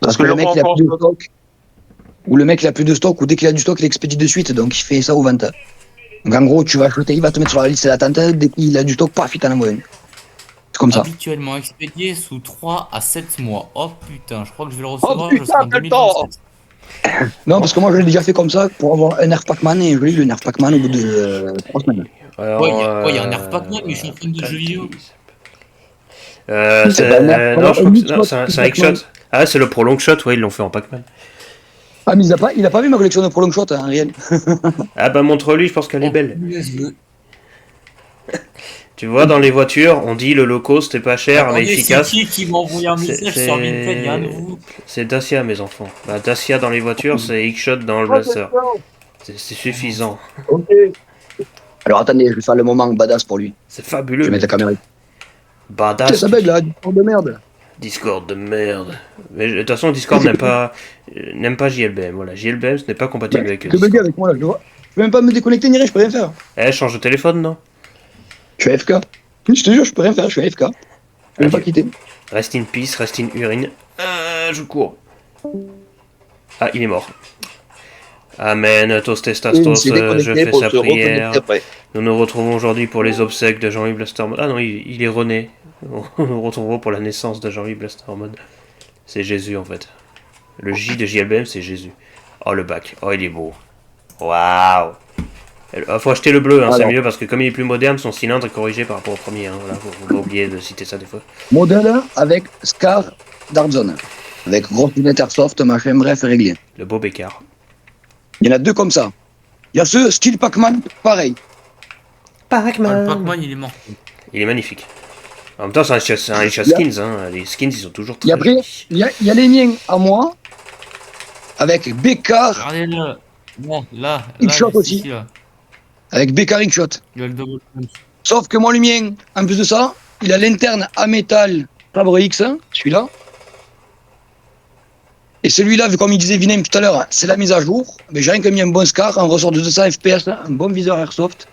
Parce que le mec, il a plus de stock. Ou le mec, il a plus de stock, ou dès qu'il a du stock, il expédie de suite. Donc, il fait ça aux ventes. Donc, en gros, tu vas acheter, il va te mettre sur la liste d'attente. Dès qu'il a du stock, paf, il t'en envoie une. C'est comme ça. Habituellement expédié sous 3 à 7 mois. Oh putain, je crois que je vais le recevoir Oh, putain, jusqu'en quel temps 2027. Non, parce que moi, je l'ai déjà fait comme ça pour avoir un Nerf Pac-Man et je l'ai eu le Nerf Pac-Man au bout de 3 semaines. Alors, Ouais, il y a un Nerf Pac-Man, mais je suis en train de jeux vidéo. C'est pas un Nerf, non, je crois que Pac-Man. c'est un X-Shot. Ah, c'est le Pro Long Shot, ouais, ils l'ont fait en Pac-Man. Ah, mais il a pas vu ma collection de Pro Long Shot, hein, réel. Ah bah montre-lui, je pense qu'elle est belle. Oh, Tu vois, dans les voitures, on dit le low cost est pas cher, mais efficace. C'est qui m'a envoyé un message C'est- sur Vinted? Il y a un de vous. C'est Dacia, mes enfants. Bah, Dacia dans les voitures, c'est X-Shot dans le blaster. C'est suffisant. Ok. Alors, attendez, je vais faire le moment badass pour lui. C'est Je vais fabuleux. mettre la caméra. Badass. Tiens, ça bug là, du temps de merde. Discord de merde. Mais de toute façon, Discord n'aime pas JLBM. Voilà, JLBM, ce n'est pas compatible avec Que Discord. bugger avec moi là, je le vois. Je peux même pas me déconnecter ni rien, je peux rien faire. Eh, change de téléphone, non? Je suis AFK. Je te jure, je peux rien faire, je suis AFK. Je peux même pas quitter. Rest in peace, rest in urine. Je cours. Ah, il est mort. Amen, tostes C'est déconnecté je fais pour sa se prière. reconnecter après. Nous nous retrouvons aujourd'hui pour les obsèques de Jean-Louis Blastermode. Ah non, il est rené. Nous nous retrouverons pour la naissance de Jean-Louis Blastermode. C'est Jésus en fait. Le J de JLBM, c'est Jésus. Oh le bac, oh il est beau. Waouh. Faut acheter le bleu, hein, c'est Alors. mieux parce que comme il est plus moderne, son cylindre est corrigé par rapport au premier. Hein, voilà, faut pas oublier de citer ça des fois. Modèle avec Scar Dardzone. Avec grosse lunette airsoft, machin, bref, réglé. Le beau bécard. Il y en a deux comme ça. Il y a ce style Pac-Man, pareil. Ah, le Pac-Man, il est mort. Il est magnifique. En même temps, c'est un Richard Skins. Hein. Les skins, ils sont toujours Et très après, jolis. il y a les miens à moi, avec Bécard, Regardez-le. Bon, là. X-Shot juste aussi. ici, là. avec Bécard X-Shot. Il y a le double punch. Sauf que moi, le mien, en plus de ça, il a l'interne à métal Sabre X, hein, celui-là. Et celui-là, vu comme il disait Vinem tout à l'heure, c'est la mise à jour. Mais j'ai rien que mis un bon Scar, un ressort de 200 FPS, un bon viseur airsoft.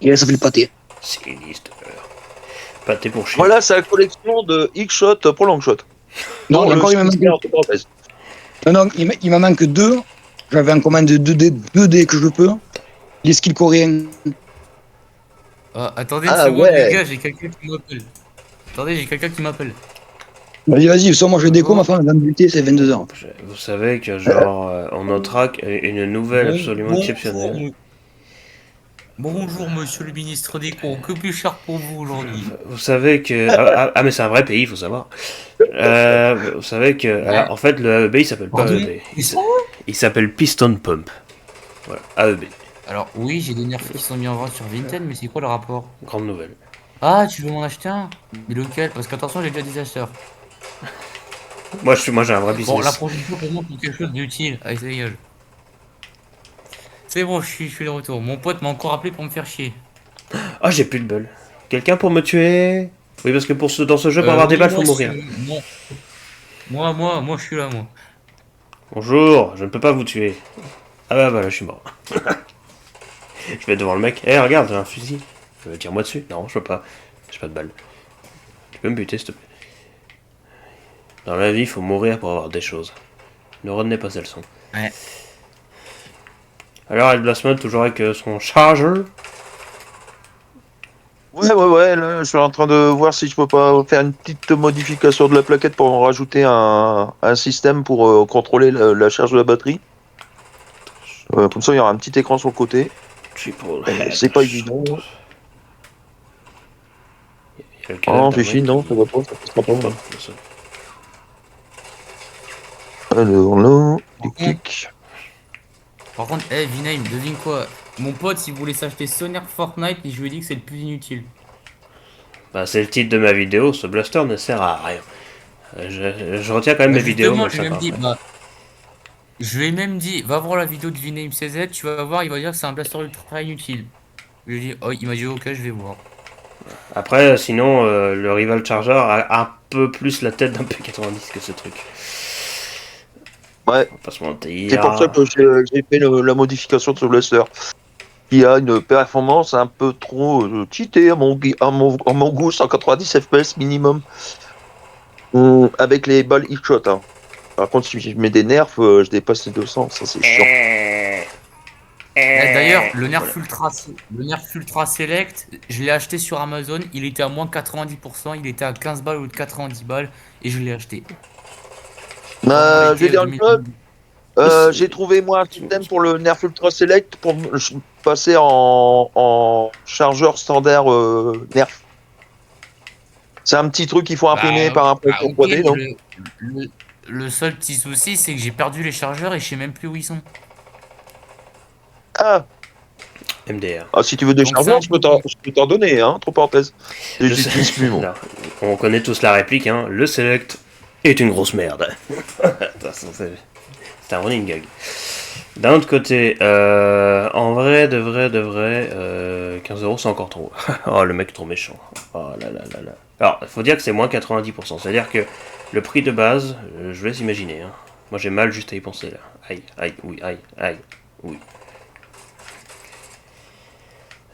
Et là, ça fait le pâté. Sinistre. Pâté pour chier. Voilà, c'est la collection de X-Shot pour Longshot. Non, le encore, il me manque Scar, entre parenthèses. Non, il m'en manque deux. J'avais en commande de 2D que je peux. Les skills coréens. Attendez Ah, une seconde, ouais. les gars, j'ai quelqu'un qui m'appelle. Attendez, j'ai quelqu'un qui m'appelle. Vas-y, soit moi je déco, ma femme elle va me buter, c'est 22h. Vous savez que, genre, on notera une nouvelle absolument exceptionnelle. Bonjour, monsieur le ministre des cours. Que puis-je faire pour vous aujourd'hui? Vous savez que... mais c'est un vrai pays, faut savoir. Vous savez que... Alors, en fait, le AEB, il s'appelle pas Pardon? AEB. Il s'appelle Piston Pump. Voilà, AEB. Alors, oui, j'ai des nerfs qui sont mis en vente sur Vinted, mais c'est quoi le rapport? Grande nouvelle. Ah, tu veux m'en acheter un? Mais lequel? Parce qu'attention, j'ai déjà des acheteurs. Moi, j'ai un vrai Bon, la business. prochaine fois, pour moi, faut quelque chose d'utile. Allez, ça dégage. C'est bon, je suis de retour. Mon pote m'a encore appelé pour me faire chier. Ah, j'ai plus de balles. Quelqu'un pour me tuer? Oui, parce que dans ce jeu, pour avoir des Oui, balles, moi, faut mourir. moi, je suis là, moi. Bonjour, je ne peux pas vous tuer. Ah bah voilà, je suis mort. Je vais être devant le mec. Eh, regarde, j'ai un fusil. Tire-moi dessus. Non, je peux pas. J'ai pas de balles. Tu peux me buter, s'il te plaît. Dans la vie, il faut mourir pour avoir des choses. Ne retenez pas cette leçon. Ouais. Alors, El Blasmode, toujours avec son chargeur. Ouais, là, je suis en train de voir si je peux pas faire une petite modification de la plaquette pour en rajouter un système pour contrôler la charge de la batterie. Comme ça, il y aura un petit écran sur le côté. C'est pas évident. Oh, Fifi, non, ça va pas, ça passera pas. Alors là, tic. Par contre, Viname, devine quoi? Mon pote, il voulait s'acheter Sonar Fortnite et je lui ai dit que c'est le plus inutile. Bah, c'est le titre de ma vidéo. Ce blaster ne sert à rien. Je retiens quand même mes vidéos, mais je lui ai même dit, va voir la vidéo de Viname CZ, tu vas voir, il va dire que c'est un blaster ultra inutile. Je lui ai dit, oh, il m'a dit, ok, je vais voir. Après, sinon, le Rival Charger a un peu plus la tête d'un P90 que ce truc. Ouais. On va pas se mentir. C'est pour ça que j'ai fait la modification sur le blaster. Qui a une performance un peu trop cheatée à mon goût, 190 FPS minimum. Avec les balles e-shot. Hein. Par contre, si je mets des nerfs, je dépasse les 200, ça c'est chiant. D'ailleurs, le nerf Ultra Select, je l'ai acheté sur Amazon, il était à moins 90%, il était à 15 balles ou 90 balles, et je l'ai acheté. Je vais dire une chose, j'ai trouvé moi un système pour le nerf Ultra Select pour passer en chargeur standard nerf. C'est un petit truc qu'il faut imprimer par impression 3D, non? Le seul petit souci, c'est que j'ai perdu les chargeurs et je sais même plus où ils sont. Ah, MDR. si tu veux des Donc chargeurs, ça, je peux t'en donner, hein, entre parenthèses. Je n'utilise plus, moi. Non, on connaît tous la réplique, hein. Le Select est une grosse merde. C'est un running gag. D'un autre côté, en vrai, de vrai, 15 euros c'est encore trop. Oh, le mec trop méchant. Oh là là là là. Alors, il faut dire que c'est moins 90%. C'est-à-dire que le prix de base, je vous laisse imaginer. Hein. Moi j'ai mal juste à y penser là. Aïe, oui.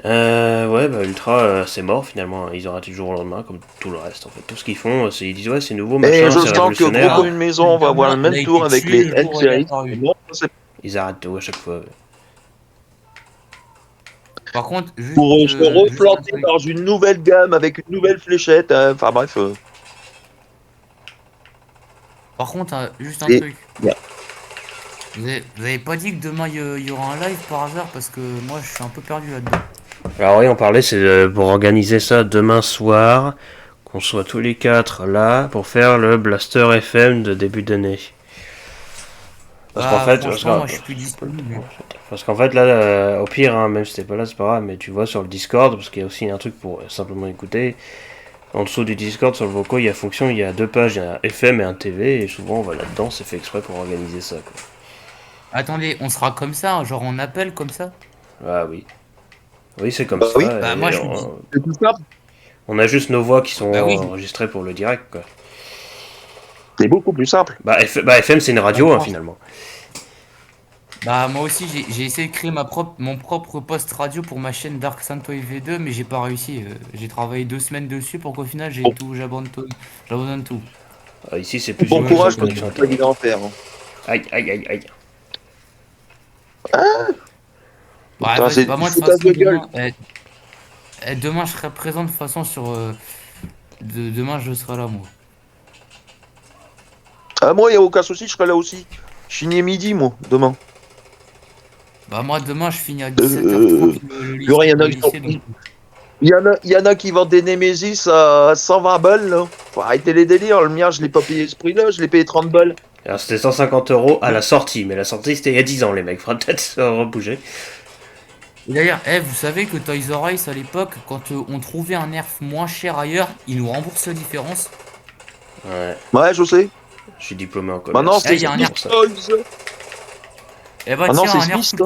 Ouais, bah Ultra, c'est mort finalement. Ils ont raté du jour au lendemain, comme tout le reste en fait. Tout ce qu'ils font, c'est ils disent ouais, c'est nouveau, machin, Et je c'est sens que gros révolutionnaire. comme une maison, on va avoir le même tour avec les N-Series. Ils arrêtent tout à chaque fois. Par contre, juste, Pour se juste un replanter truc. dans une nouvelle gamme avec une nouvelle fléchette. Enfin bref. Par contre, juste un Et- truc. Yeah. Vous avez pas dit que demain il y aura un live par hasard parce que moi je suis un peu perdu là-dedans. Alors oui, on parlait, c'est pour organiser ça demain soir, qu'on soit tous les quatre là, pour faire le Blaster FM de début d'année. Parce qu'en fait, franchement, moi je suis plus disponible. parce qu'en fait là, au pire, hein, même si t'es pas là, c'est pas grave, mais tu vois sur le Discord, parce qu'il y a aussi un truc pour simplement écouter. En dessous du Discord, sur le vocaux, il y a fonction, il y a deux pages, il y a un FM et un TV, et souvent on va là-dedans, c'est fait exprès pour organiser ça, quoi. Attendez, on sera comme ça, genre on appelle comme ça? Ah oui. Oui, c'est comme Bah ça. oui. Et Moi, je on, vous dis. C'est tout simple. on a juste nos voix qui sont Bah oui. enregistrées pour le direct, quoi. C'est beaucoup plus simple. Bah, FM, c'est une radio, hein, finalement. Bah moi aussi j'ai essayé de créer mon propre post radio pour ma chaîne Dark Santo V2 mais j'ai pas réussi. J'ai travaillé 2 semaines dessus pour qu'au final j'abandonne tout. Ah, ici, c'est plus Bon une courage, parce que connexion c'est pas évident à faire. Hein. Aïe. Bah, Putain, moi de c'est toute façon ta gueule. demain je serai présent de toute façon sur Demain, je serai là, moi. Ah, moi, il n'y a aucun souci, je serai là aussi. Je finis midi, moi, demain. Bah, moi, demain, je finis à 17h30 le Il y aura- il y en a le qui sont- lycée, donc... il y en a qui vendent des Nemesis à 120 balles, là. Faut arrêter les délires. Le mien, je l'ai pas payé ce prix-là, je l'ai payé 30 balles. Alors c'était 150 € à la sortie, mais la sortie c'était il y a 10 ans, les mecs. Faudra peut-être se rebouger. Et d'ailleurs, vous savez que Toys R Us, à l'époque, quand on trouvait un nerf moins cher ailleurs, ils nous remboursent la différence. Ouais, Ouais, je sais. je suis diplômé en Maintenant, commerce. c'est il y a un air- pour ça. Eh bah Ah non, tiens, c'est Smith,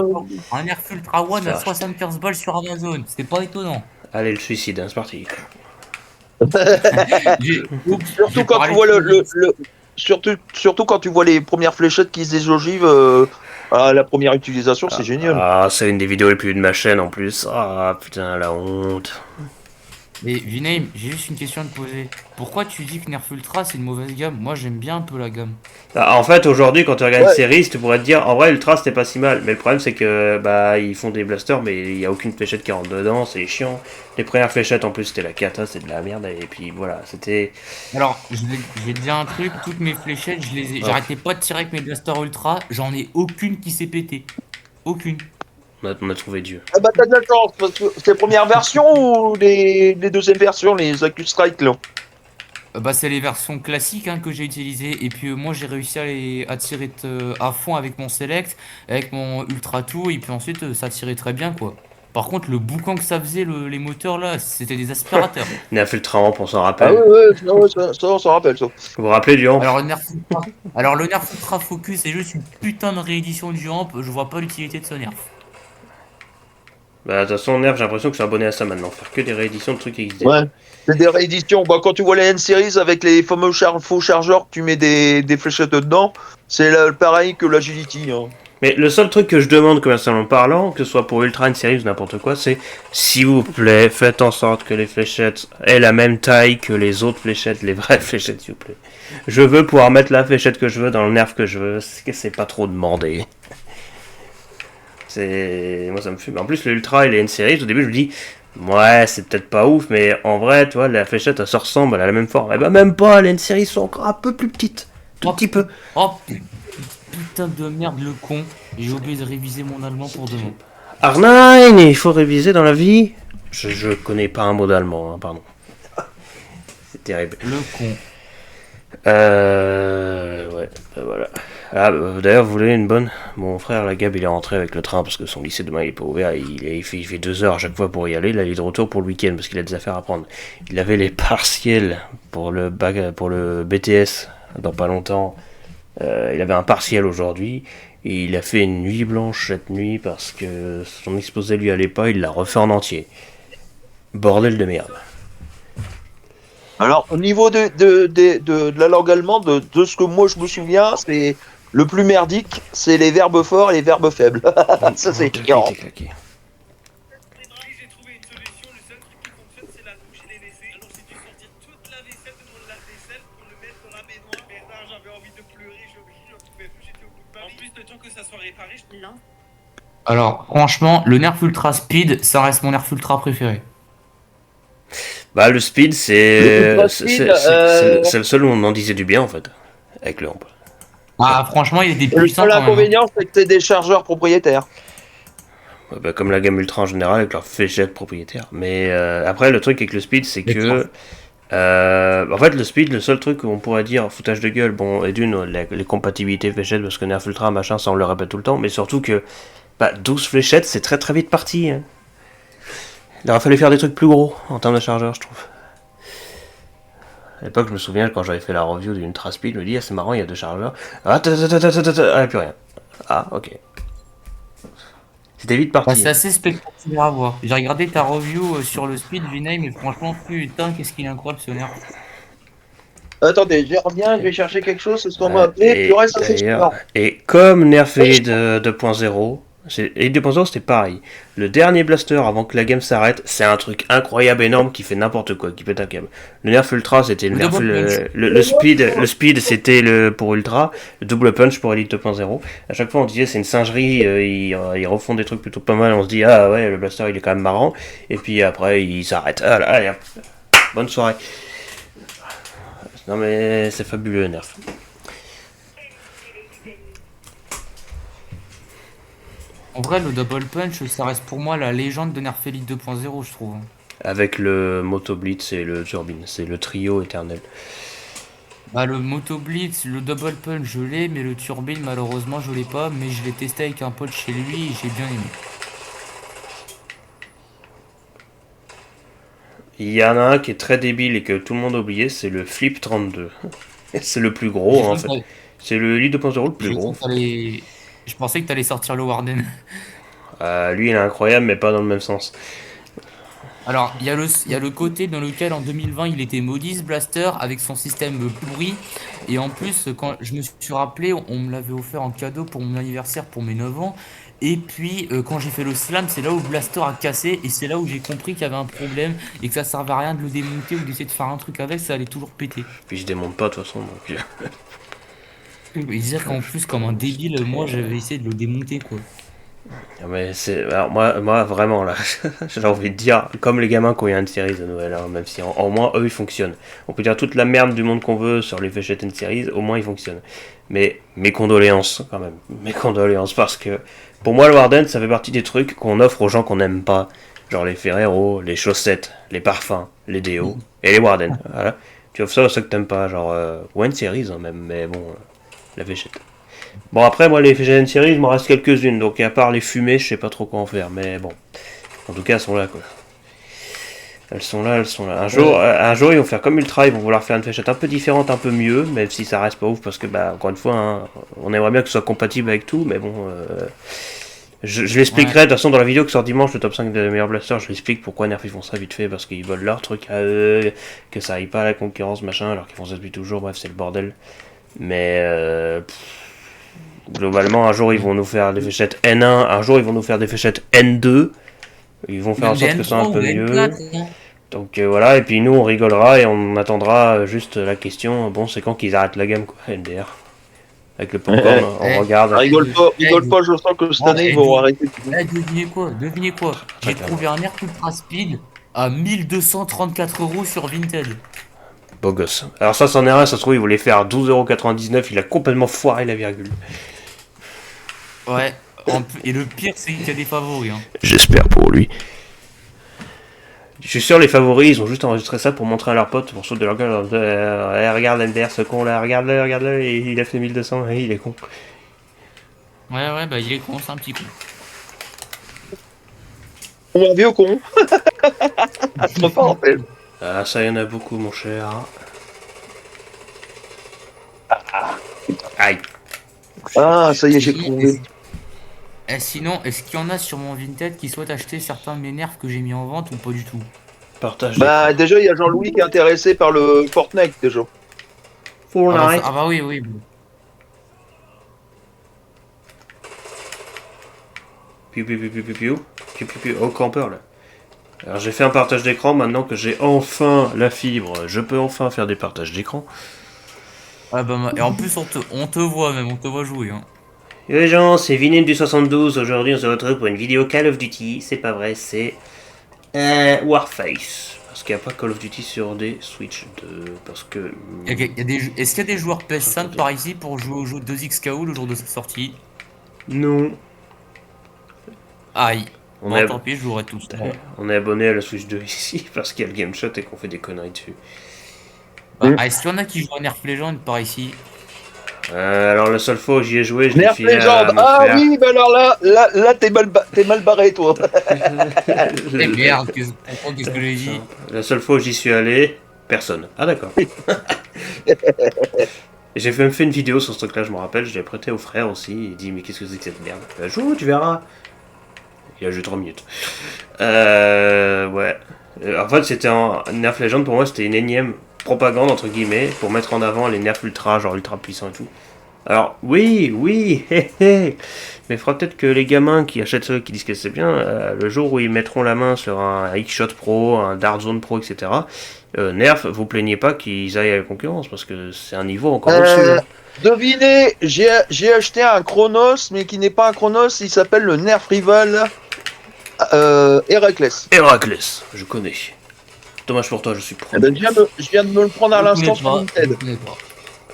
un nerf Ultra One à Ça. 75 balles sur Amazon. C'est pas étonnant. Allez, le suicide, hein, c'est parti. Surtout quand tu vois surtout quand tu vois les premières fléchettes qui se désogivent à la première utilisation, c'est génial. Ah, c'est une des vidéos les plus vues de ma chaîne en plus. Ah putain, la honte. Mais Viname, j'ai juste une question à te poser. Pourquoi tu dis que Nerf Ultra c'est une mauvaise gamme? Moi j'aime bien un peu la gamme. Ah, en fait, aujourd'hui, quand tu regardes Ouais. une série, tu pourrais te dire, en vrai, Ultra c'était pas si mal. Mais le problème, c'est que bah ils font des blasters, mais il y a aucune fléchette qui rentre dedans, c'est chiant. Les premières fléchettes en plus, c'était la cata, c'est de la merde. Et puis voilà, c'était. Alors, je vais te dire un truc, toutes mes fléchettes, j'arrêtais pas de tirer avec mes blasters Ultra, j'en ai aucune qui s'est pétée. Aucune. On a trouvé Dieu. Ah bah t'as de la chance, parce que c'est les premières versions ou les deuxièmes versions, les Accus Strike là. Bah c'est les versions classiques hein, que j'ai utilisées et puis moi j'ai réussi à tirer à fond avec mon Select, avec mon Ultra Tour et puis ensuite ça tirait très bien quoi. Par contre le boucan que ça faisait les moteurs là c'était des aspirateurs. Nerf Ultra Ramp, on s'en Ah rappelle. ouais, ça on s'en rappelle ça. Vous vous rappelez du Ramp? Alors le Nerf Ultra Focus c'est juste une putain de réédition du Ramp, je vois pas l'utilité de ce Nerf. Bah, de toute façon, Nerf, j'ai l'impression que c'est abonné à ça maintenant. Faire que des rééditions de trucs qui existent. Ouais. C'est des rééditions. Bah, quand tu vois les N-Series avec les fameux faux chargeurs, tu mets des fléchettes dedans, c'est pareil que l'Agility. Hein. Mais le seul truc que je demande commercialement parlant, que ce soit pour Ultra, une série ou n'importe quoi, c'est s'il vous plaît, faites en sorte que les fléchettes aient la même taille que les autres fléchettes, les vraies fléchettes, s'il vous plaît. Je veux pouvoir mettre la fléchette que je veux dans le nerf que je veux, c'est pas trop demandé. Moi ça me fume. En plus, le Ultra et les N-Series, au début, je me dis, ouais, c'est peut-être pas ouf, mais en vrai, tu vois, la fléchette, elle se ressemble, elle a la même forme. Et bah, même pas, les N-Series sont encore un peu plus petites. Tout petit peu. Oh putain de merde le con, j'ai oublié de réviser mon allemand pour demain. Arnein, il faut réviser dans la vie. Je connais pas un mot d'allemand, hein, pardon. C'est terrible. Le con. Ouais, voilà. Ah, d'ailleurs, vous voulez une bonne? Mon frère, la Gab, il est rentré avec le train parce que son lycée demain il est pas ouvert. Il fait 2 heures à chaque fois pour y aller. Là, il est de retour pour le week-end parce qu'il a des affaires à prendre. Il avait les partiels pour le BTS dans pas longtemps. Il avait un partiel aujourd'hui. Et il a fait une nuit blanche cette nuit parce que son exposé lui allait pas. Il l'a refait en entier. Bordel de merde. Alors, au niveau de la langue allemande, de ce que moi je me souviens, c'est le plus merdique, c'est les verbes forts et les verbes faibles. Ça, c'est chiant. J'ai trouvé une solution, le seul truc qui fonctionne c'est la douche et les WC. Alors j'ai dû sortir toute la vaisselle de mon lave-vaisselle pour le mettre dans la baignoire. Et là j'avais envie de pleurer, je pouvais plus, j'étais au bout de ma vie. En plus le temps que ça soit réparé, je lance. Alors franchement, le Nerf Ultra Speed, ça reste mon Nerf Ultra préféré. Bah, le speed, Le c'est Ultra c'est Speed, c'est le seul où on en disait du bien en fait, avec le ramp. Ah franchement, il est des Le puissants seul quand même. inconvénient, c'est que c'est des chargeurs propriétaires. Ouais, bah, comme la gamme Ultra en général avec leur fléchette propriétaire. Mais après, le truc avec le speed, c'est que en fait, le speed, le seul truc où on pourrait dire foutage de gueule, bon, et d'une, les compatibilités fléchettes, parce que Nerf Ultra, machin, ça on le répète tout le temps, mais surtout que 12 fléchettes, c'est très très vite parti. Hein. Il aurait fallu faire des trucs plus gros en termes de chargeur, je trouve. À l'époque, je me souviens quand j'avais fait la review d'une Ultra Speed, je me dis, ah, c'est marrant, il y a 2 chargeurs. Ah, plus rien. Ah, ok. C'était vite Bah, parti. c'est assez spectaculaire à voir. J'ai regardé ta review sur le Speed Vinay, mais franchement, putain, qu'est-ce qu'il est incroyable ce Nerf. Attendez, je reviens, je vais chercher quelque chose, c'est ce qu'on m'a appelé. Le reste, c'est d'ailleurs, et comme Nerf Elite 2.0, Elite 2.0 c'était pareil. Le dernier blaster avant que la game s'arrête, c'est un truc incroyable, énorme, qui fait n'importe quoi, qui pète un câble. Le Nerf Ultra c'était le, Nerf, le speed c'était pour Ultra, le double punch pour Elite 2.0. À chaque fois on disait c'est une singerie, ils refont des trucs plutôt pas mal, on se dit ah ouais le blaster il est quand même marrant, et puis après il s'arrête. Ah là, allez, bonne soirée. Non mais c'est fabuleux Nerf. En vrai, le Double Punch, ça reste pour moi la légende de Nerf Elite 2.0, je trouve. Avec le Moto Blitz et le Turbine, c'est le trio éternel. Bah, le Moto Blitz, le Double Punch, je l'ai, mais le Turbine, malheureusement, je l'ai pas. Mais je l'ai testé avec un pote chez lui et j'ai bien aimé. Il y en a un qui est très débile et que tout le monde a oublié, c'est le Flip 32. C'est le plus gros en fait. C'est le Elite 2.0 le plus gros. Je pensais que t'allais sortir le Warden. Lui il est incroyable mais pas dans le même sens. Alors, il y a le côté dans lequel en 2020 il était maudit ce blaster avec son système pourri. Et en plus, quand je me suis rappelé, on me l'avait offert en cadeau pour mon anniversaire pour mes 9 ans. Et puis, quand j'ai fait le slam, c'est là où le blaster a cassé. Et c'est là où j'ai compris qu'il y avait un problème et que ça servait à rien de le démonter ou d'essayer de faire un truc avec, ça allait toujours péter. Puis je démonte pas de toute façon donc. Et dire qu'en plus, comme un débile, moi j'avais essayé de le démonter quoi. Mais c'est. Alors moi vraiment là, j'ai envie de dire, comme les gamins quand il y a une série de Noël, hein, même si au moins eux ils fonctionnent. On peut dire toute la merde du monde qu'on veut sur les Fléchettes and Series, au moins ils fonctionnent. Mais mes condoléances quand même, mes condoléances parce que pour moi le Warden ça fait partie des trucs qu'on offre aux gens qu'on n'aime pas. Genre les Ferrero, les chaussettes, les parfums, les déos et les Warden. Voilà. Tu offres ça à ceux que t'aimes pas, genre ou une Series hein, même, mais bon, la Fléchette. Bon après moi les Fléchettes and Series il m'en reste quelques-unes, donc à part les fumées je sais pas trop quoi en faire, mais bon. En tout cas elles sont là quoi. Elles sont là. Un jour ils vont faire comme Ultra, ils vont vouloir faire une fléchette un peu différente, un peu mieux, même si ça reste pas ouf parce que bah encore une fois, hein, on aimerait bien que ce soit compatible avec tout, mais bon, je l'expliquerai de toute façon dans la vidéo qui sort dimanche, le top 5 des meilleurs blasters, je l'explique pourquoi Nerf ils font ça vite fait, parce qu'ils volent leur truc à eux, que ça aille pas à la concurrence machin, alors qu'ils font ça depuis toujours, bref c'est le bordel. Mais globalement un jour ils vont nous faire des fléchettes N1, un jour ils vont nous faire des fléchettes N2. Ils vont faire en sorte que ça soit un peu mieux. Donc voilà, et puis nous on rigolera et on attendra juste la question, bon c'est quand qu'ils arrêtent la gamme quoi, NDR. Avec le popcorn, on regarde. Rigole pas, je sens que cette année ils vont arrêter. Devinez quoi. J'ai trouvé un Nerf Ultra Speed à 1234 € sur Vinted. Beau gosse. Alors ça c'en est rien, ça se trouve il voulait faire 12,99 €, il a complètement foiré la virgule. Ouais. Et le pire, c'est qu'il y a des favoris. Hein. J'espère pour lui. Je suis sûr, les favoris, ils ont juste enregistré ça pour montrer à leurs potes, pour sauter de leur gueule. Regarde MDR, ce con là, regarde-le, et il a fait 1200, et il est con. Ouais, bah il est con, c'est un petit con. On un vieux con. Trop fort en fait. Ah, ça y en a beaucoup, mon cher. Aïe. Ah, ça y est, j'ai trouvé. Sinon, est-ce qu'il y en a sur mon Vinted qui souhaitent acheter certains de mes nerfs que j'ai mis en vente ou pas du tout? Partage. Bah, déjà, il y a Jean-Louis qui est intéressé par le Fortnite, déjà. Ah bah oui. Piu, oh campeur là. Alors j'ai fait un partage d'écran, maintenant que j'ai enfin la fibre, je peux enfin faire des partages d'écran. Ah bah, et en plus on te voit jouer. Hein. Les gens, c'est Vinim du 72, aujourd'hui on se retrouve pour une vidéo Call of Duty, c'est pas vrai, c'est Warface. Parce qu'il n'y a pas Call of Duty sur des Switch 2, parce que... Est-ce qu'il y a des joueurs PS5 par ici pour jouer au jeu 2XKO le jour de sa sortie? Non. Aïe. Tant pis, je jouerai tout ça. On est abonné à la Switch 2 ici, parce qu'il y a le GameShot et qu'on fait des conneries dessus. Est-ce qu'il y en a qui jouent à Nerf Legend par ici? Alors la seule fois où j'y ai joué, je l'ai Nerf filé Legend. Ah oui, bah alors là t'es mal barré, toi. Eh merde, qu'est-ce que j'ai dit? La seule fois où j'y suis allé, personne. Ah d'accord. J'ai même fait une vidéo sur ce truc-là, je me rappelle, je l'ai prêté au frère aussi, il dit mais qu'est-ce que c'est que cette merde? Joue, tu verras. Il a joué 3 minutes. Ouais. En fait, c'était un Nerf Legend, pour moi, c'était une énième propagande, entre guillemets, pour mettre en avant les nerfs ultra, genre ultra puissants et tout. Alors, oui, mais il faudra peut-être que les gamins qui achètent ça, qui disent que c'est bien, le jour où ils mettront la main sur un X-Shot Pro, un Dart Zone Pro, etc., Nerf, vous plaignez pas qu'ils aillent à la concurrence, parce que c'est un niveau encore au-dessus. Hein. Devinez, j'ai acheté un Chronos, mais qui n'est pas un Chronos, il s'appelle le Nerf Rival Heracles. Heracles, je connais. Dommage pour toi, je suis pro. Eh ben, je viens de me le prendre à l'instant sur Je Vinted. le connais pas.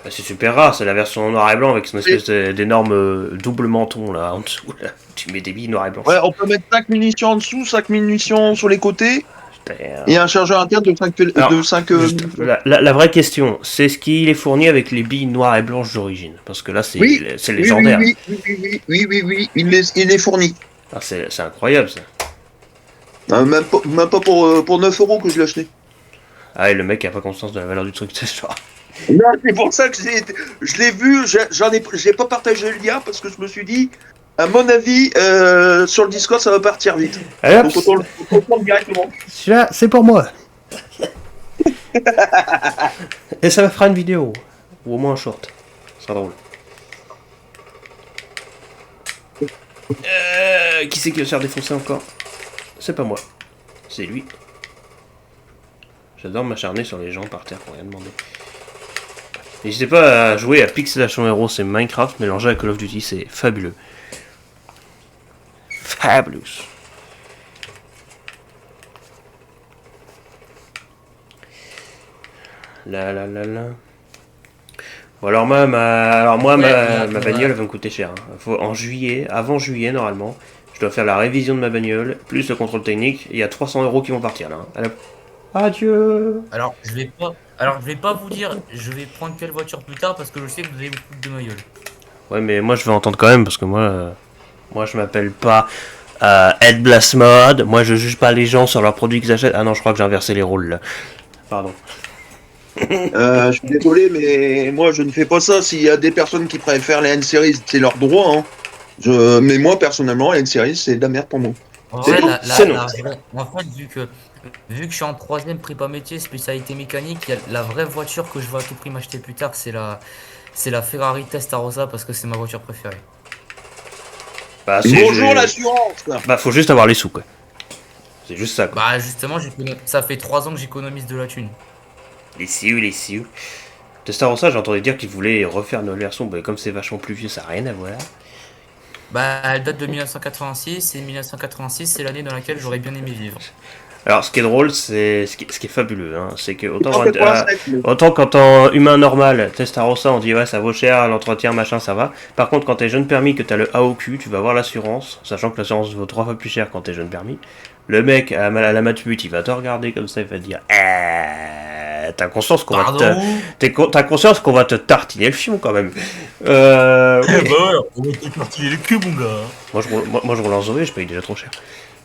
Bah, c'est super rare, c'est la version en noir et blanc avec son espèce d'énorme double menton là en dessous. Là. Tu mets des billes noir et blanc. Ouais, on peut mettre 5 munitions en dessous, 5 munitions sur les côtés, Putain. et un chargeur interne de 5... Alors, de 5 juste, la vraie question, c'est ce qu'il est fourni avec les billes noires et blanches d'origine. Parce que là, c'est Oui, c'est légendaire. Oui, il est fourni. Ah, c'est incroyable ça. Même pas pour 9 euros que je l'ai acheté. Ah, et le mec a pas conscience de la valeur du truc, c'est genre. Non, c'est pour ça que je l'ai vu, j'ai pas partagé le lien parce que je me suis dit, à mon avis, sur le Discord, ça va partir vite. Allez hop, Donc autant le prendre directement. celui-là, c'est pour moi. Et ça fera une vidéo. Ou au moins un short. Ça sera drôle. Qui c'est qui va se faire défoncer encore? C'est pas moi. C'est lui. J'adore m'acharner sur les gens par terre pour rien demander. N'hésitez pas à jouer à Pixelation Hero, c'est Minecraft mélangé à Call of Duty, c'est fabuleux. Fabulous. La. Bon alors moi, ma bagnole va me coûter cher. Hein. Faut, avant juillet normalement, je dois faire la révision de ma bagnole, plus le contrôle technique, il y a 300 € qui vont partir là. Hein. Allez. Adieu. Alors, je vais pas vous dire, je vais prendre quelle voiture plus tard parce que je sais que vous allez vous foutre de ma gueule. Ouais, mais moi je vais entendre quand même parce que moi je m'appelle pas Ed Blasmod. Moi je juge pas les gens sur leurs produits qu'ils achètent. Ah non, je crois que j'ai inversé les rôles là. Pardon. Je suis désolé, mais moi je ne fais pas ça. S'il y a des personnes qui préfèrent les N-Series, c'est leur droit. Hein. Mais moi personnellement, les N-Series, c'est de la merde pour moi. En vrai, C'est non. en fait, vu que je suis en 3ème prépa métier, spécialité mécanique, il y a la vraie voiture que je veux à tout prix m'acheter plus tard, c'est la Ferrari Testarossa parce que c'est ma voiture préférée. Bah, Bonjour l'assurance. Bah faut juste avoir les sous quoi. C'est juste ça quoi. Bah justement, ça fait 3 ans que j'économise de la thune. Les sioux. Testarossa, j'ai entendu dire qu'ils voulaient refaire une version, bah, comme c'est vachement plus vieux, ça n'a rien à voir. Bah elle date de 1986 et 1986 c'est l'année dans laquelle j'aurais bien aimé vivre. Alors ce qui est drôle, c'est ce qui est fabuleux, hein, c'est que autant Autant quand en humain normal, Testarossa, on dit ouais ça vaut cher, l'entretien machin ça va. Par contre quand t'es jeune permis, que t'as le AOQ, tu vas voir l'assurance, sachant que l'assurance vaut 3 fois plus cher quand t'es jeune permis. Le mec à la matmut, il va te regarder comme ça, il va te dire t'as conscience qu'on t'as conscience qu'on va te tartiner le fion quand même. Eh bah ouais, on va te tartiner le cul mon gars. Moi je roule en Zoé, je paye déjà trop cher.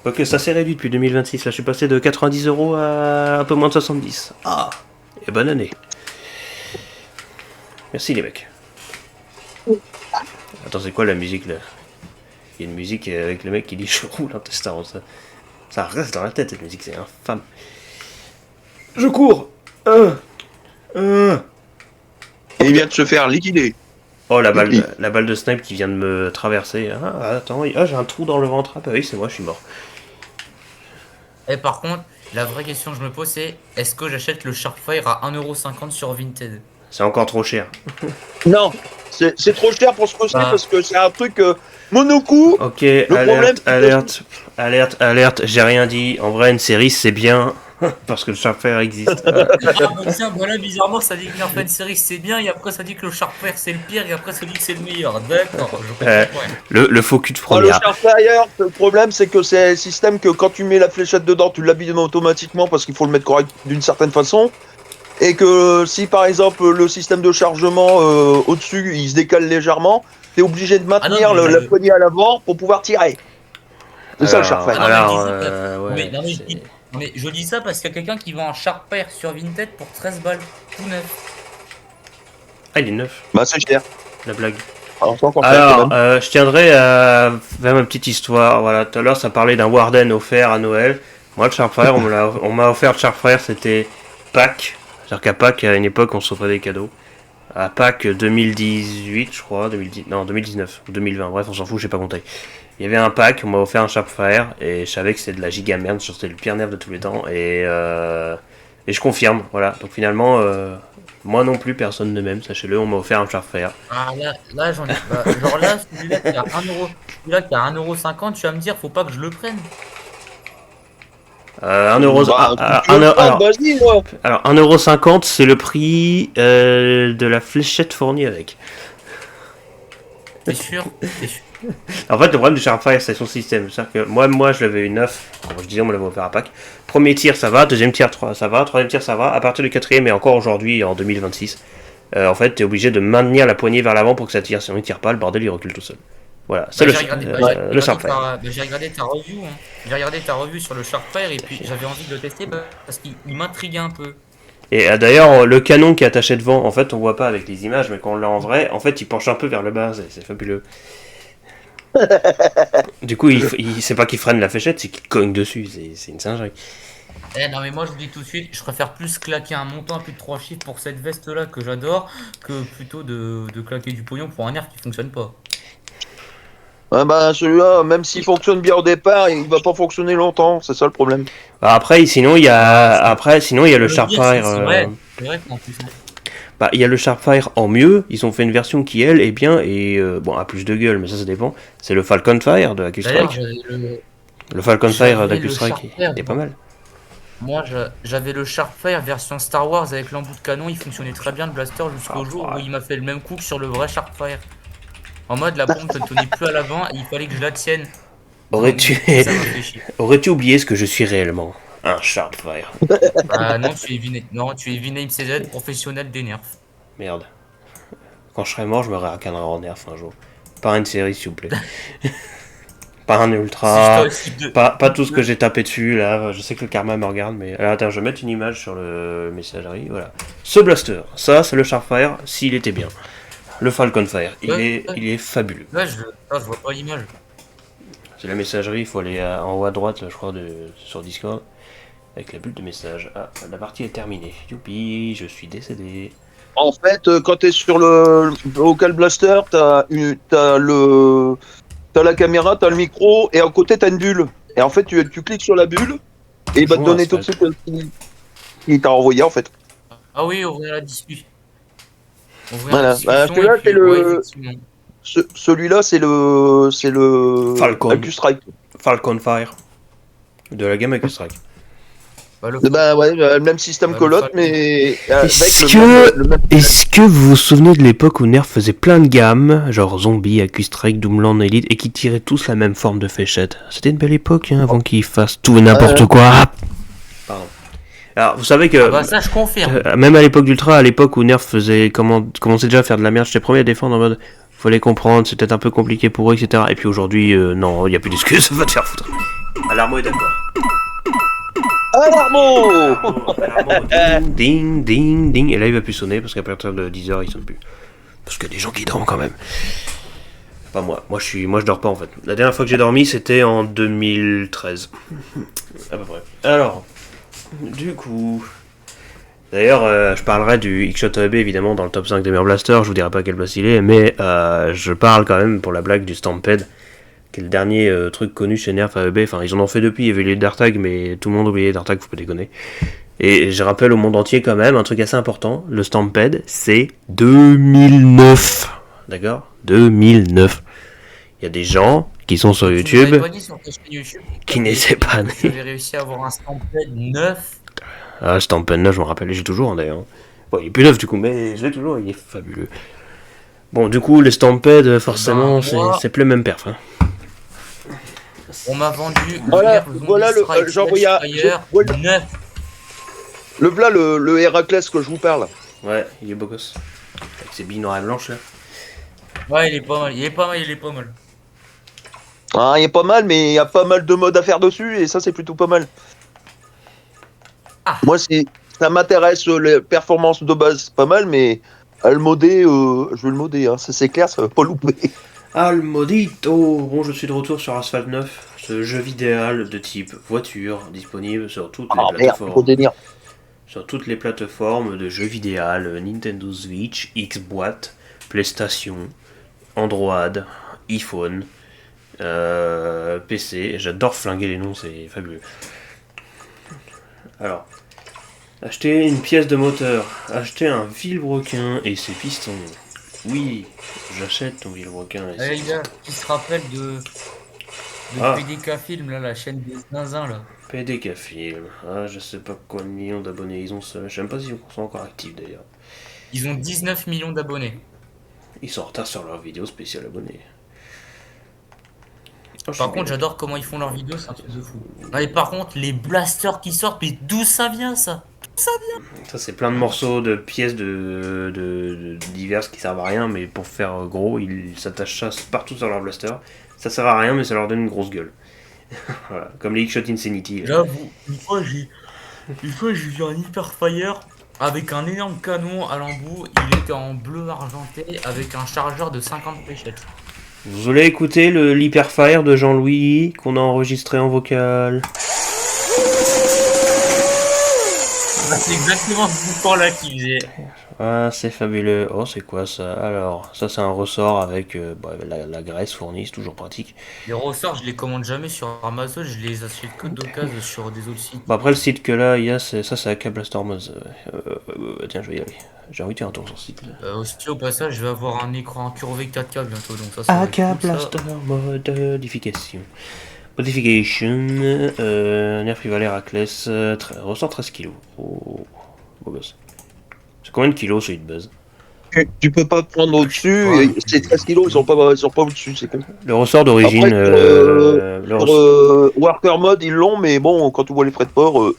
Ok, ça s'est réduit depuis 2026, là je suis passé de 90 € à un peu moins de 70. Ah, et bonne année. Merci les mecs. Attends, c'est quoi la musique là? Il y a une musique avec le mec qui dit je roule en Testarossa. Ça reste dans la tête cette musique, c'est infâme. Je cours. Et il vient de se faire liquider. Oh la balle de snipe qui vient de me traverser. Ah attends, j'ai un trou dans le ventre. Ah bah oui c'est moi, je suis mort. Et par contre, la vraie question que je me pose c'est est-ce que j'achète le Sharpfire à 1,50€ sur Vinted? C'est encore trop cher. Non, c'est trop cher pour ce que c'est parce que c'est un truc monocoup. Ok, alerte, j'ai rien dit. En vrai, une série c'est bien. Parce que le Sharpfire existe. Tiens, voilà, bizarrement, ça dit que Nerf série c'est bien, et après ça dit que le Sharpfire c'est le pire, et après ça dit que c'est le meilleur. D'accord, je comprends. Le faux cul de Le première. Sharpfire, le problème c'est que c'est un système que quand tu mets la fléchette dedans, tu l'habilles automatiquement parce qu'il faut le mettre correct d'une certaine façon. Et que si par exemple le système de chargement au-dessus il se décale légèrement, t'es obligé de maintenir la poignée à l'avant pour pouvoir tirer. C'est ça le Sharpfire. Mais je dis ça parce qu'il y a quelqu'un qui vend un Sharpfire sur Vinted pour 13 balles, tout neuf. Ah, il est neuf. Bah c'est cher. La blague. Alors, je tiendrai à faire ma petite histoire. Voilà, tout à l'heure ça parlait d'un Warden offert à Noël. Moi le Sharpfire, on m'a offert le Sharpfire, c'était Pâques. C'est-à-dire qu'à Pâques, à une époque, on s'offrait des cadeaux. À Pâques 2018, je crois, 2019 ou 2020, bref, on s'en fout, j'ai pas compté. Il y avait un pack, on m'a offert un Sharpfire, et je savais que c'était de la giga merde, c'était le pire nerf de tous les temps, et je confirme, voilà. Donc finalement, moi non plus, personne ne m'aime, sachez-le, on m'a offert un Sharpfire. Ah là j'en ai pas. Genre là, celui-là qui a 1€, celui-là qui a 1,50€, tu vas me dire, faut pas que je le prenne. Vas-y, moi. Alors 1,50€, c'est le prix de la fléchette fournie avec. T'es sûr? En fait, le problème du Sharpfire, c'est son système. C'est-à-dire que moi je l'avais eu 9. Comme je disais, on me l'avait offert à Pâques. Premier tir, ça va. Deuxième tir, ça va. Troisième tir, ça va. À partir du quatrième, et encore aujourd'hui, en 2026, en fait, t'es obligé de maintenir la poignée vers l'avant pour que ça tire. Sinon, il tire pas, le bordel, il recule tout seul. Voilà, c'est le Sharpfire. J'ai regardé ta review. Hein. J'ai regardé ta revue sur le Sharpfire et puis j'avais envie de le tester parce qu'il m'intriguait un peu. Et d'ailleurs, le canon qui est attaché devant, en fait, on voit pas avec les images, mais quand on l'a en vrai, en fait, il penche un peu vers le bas. C'est fabuleux. Du coup, c'est pas qu'il freine la fléchette, c'est qu'il cogne dessus. C'est une singerie. Non mais moi je vous dis tout de suite, je préfère plus claquer un montant à plus de 3 chiffres pour cette veste là que j'adore que plutôt de claquer du pognon pour un nerf qui fonctionne pas. Ah bah celui-là, même s'il fonctionne bien au départ, il va pas fonctionner longtemps, c'est ça le problème. Après, sinon il y a le Sharpfire. C'est vrai qu'en plus. Bah, il y a le Sharpfire en mieux. Ils ont fait une version qui elle est bien et bon a plus de gueule, mais ça dépend. C'est le Falcon Fire de Accustrike. Le Falcon Fire d'Accustrike est pas mal. Moi j'avais le Sharpfire version Star Wars avec l'embout de canon, il fonctionnait très bien le blaster jusqu'au jour où il m'a fait le même coup que sur le vrai Sharpfire. En mode la pompe ne tenait plus à l'avant et il fallait que je la tienne. Aurais-tu oublié ce que je suis réellement? Un Sharpfire. Ah non, tu es V-Name CZ professionnel des nerfs. Merde. Quand je serai mort, je me réincarnerai en nerf un jour. Pas une série, s'il vous plaît. Pas un ultra, pas tout ce que j'ai tapé dessus là. Je sais que le karma me regarde, mais alors, attends, je vais mettre une image sur le messagerie. Voilà. Ce blaster, ça c'est le Sharpfire s'il était bien. Le Falcon Fire, il est fabuleux. Ouais, je vois pas l'image. C'est la messagerie, il faut aller en haut à droite, je crois, sur Discord, avec la bulle de message. Ah, la partie est terminée. Youpi, je suis décédé. En fait, quand t'es sur le Local Blaster, t'as la caméra, t'as le micro, et à côté t'as une bulle. Et en fait, tu cliques sur la bulle, et il va te donner tout de suite il t'a envoyé en fait. Ah oui, ouvrir la discussion. Voilà. Celui-là, c'est le. Celui-là, c'est le. Falcon. Accustrike. Falcon Fire. De la gamme Accustrike. Le même système que l'autre, mais. Est-ce que vous vous souvenez de l'époque où Nerf faisait plein de gammes, genre Zombie, Accustrike, Doomland, Elite, et qui tiraient tous la même forme de fléchette? C'était une belle époque, hein, avant qu'ils fassent tout et n'importe quoi. Pardon. Alors, vous savez que. Ça, je confirme. Même à l'époque d'Ultra, à l'époque où Nerf commençait déjà à faire de la merde, j'étais premier à défendre en mode. Fallait comprendre, c'était un peu compliqué pour eux, etc. Et puis aujourd'hui, non, il n'y a plus d'excuses, va te faire foutre. Alarmo est d'accord. Alarmo Ding, ding, ding. Et là, il va plus sonner parce qu'à partir de 10h, il sonne plus. Parce qu'il y a des gens qui dorment quand même. Pas moi. Moi, je dors pas en fait. La dernière fois que j'ai dormi, c'était en 2013. À peu près. Alors, du coup. D'ailleurs, je parlerai du X-Shot AEB évidemment dans le top 5 des meilleurs blasters. Je vous dirai pas quel blast il est, mais je parle quand même pour la blague du Stampede, qui est le dernier truc connu chez Nerf AEB. Enfin, ils en ont fait depuis, il y avait les Dartag, mais tout le monde oubliait Dartag, faut pas déconner. Et je rappelle au monde entier quand même un truc assez important, le Stampede, c'est 2009. D'accord ? 2009. Il y a des gens qui sont sur YouTube, qui n'étaient pas nés. J'avais réussi à avoir un Stampede 9. Ah, Stampede 9, je me rappelle, j'ai toujours d'ailleurs. Bon, il est plus neuf du coup, mais je l'ai toujours, il est fabuleux. Bon, du coup, les Stampede, forcément, c'est plus le même perf. Hein. On m'a vendu. Voilà le genre, il y a. 9. Le Héraclès que je vous parle. Ouais, il est beau gosse. Avec ses billes noires et blanches là. Ouais, il est pas mal. Ah, il est pas mal, mais il y a pas mal de modes à faire dessus, et ça, c'est plutôt pas mal. Moi, ça m'intéresse, les performances de base, c'est pas mal, mais à le modder, je vais le modder, hein, ça c'est clair, ça va pas louper. Ah, le modito. Bon, je suis de retour sur Asphalt 9, ce jeu vidéal de type voiture, disponible sur toutes les plateformes. Sur toutes les plateformes de jeux vidéal, Nintendo Switch, Xbox, PlayStation, Android, iPhone, PC. J'adore flinguer les noms, c'est fabuleux. Alors, acheter une pièce de moteur, acheter un vilebrequin et ses pistons. Oui, j'achète ton vilebrequin et ses pistons. Les gars, qui se rappelle de PDK Film, là, la chaîne des zinzins, là. PDK Film. Ah, je sais pas combien de millions d'abonnés ils ont, ça. Je sais même pas s'ils sont encore actifs d'ailleurs. Ils ont 19 millions d'abonnés. Ils sont en retard sur leur vidéo spéciale abonnés. Oh, je Par suis contre, bien. j'adore comment ils font leurs vidéos, c'est un truc de fou. Ah, et par contre, les blasters qui sortent, mais d'où ça vient ça? Ça, c'est plein de morceaux de pièces diverses qui servent à rien, mais pour faire gros, ils s'attachent ça partout sur leur blaster. Ça sert à rien, mais ça leur donne une grosse gueule. Voilà, comme les Xshot Insanity. Là. J'avoue, une fois j'ai vu un Hyperfire avec un énorme canon à l'embout. Il était en bleu argenté avec un chargeur de 50 fléchettes. Vous voulez écouter l'Hyperfire de Jean-Louis qu'on a enregistré en vocal? C'est exactement ce bouton-là qu'il faisait. Ah, c'est fabuleux. Oh, c'est quoi ça? Alors, ça c'est un ressort avec la graisse fournie, c'est toujours pratique. Les ressorts, je les commande jamais sur Amazon, je les achète que d'occasion sur des autres sites. Bon, après, le site que là, il y a, c'est AK Blaster Mods. Tiens, je vais y aller. J'ai envie de faire un tour sur ce site là. Aussi, au passage, je vais avoir un écran incurvé 4K bientôt, donc ça va AK être cool, ça. Blaster Modification. Modification. Nerf Rival Heracles. Ressort 13 kg. Oh, beau gosse. C'est combien de kilos celui de base? Tu peux pas prendre au-dessus, Ouais. et ces 13 kilos, ils sont pas au-dessus, c'est con. Le ressort d'origine. Après, le Sur ressort- Worker Mode, ils l'ont, mais bon, quand tu vois les frais de port,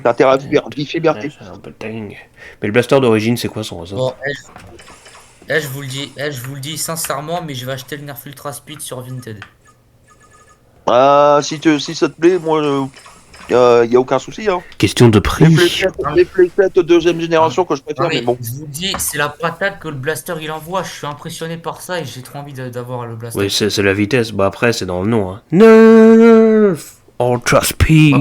t'as intérêt à vérifier bien. Ouais, c'est un peu dingue. Mais le blaster d'origine, c'est quoi son ressort? Bon, je vous le dis, je vous le dis sincèrement, mais je vais acheter le Nerf Ultra Speed sur Vinted. Ah, si ça te plaît, moi, y a aucun souci. Hein. Question de prix. Les playsettes deuxième génération que je préfère, mais bon. Je vous dis, c'est la patate que le blaster il envoie. Je suis impressionné par ça et j'ai trop envie d'avoir le blaster. Oui, c'est la vitesse. Bah après, c'est dans le nom. Hein. Nerf Ultra Speed.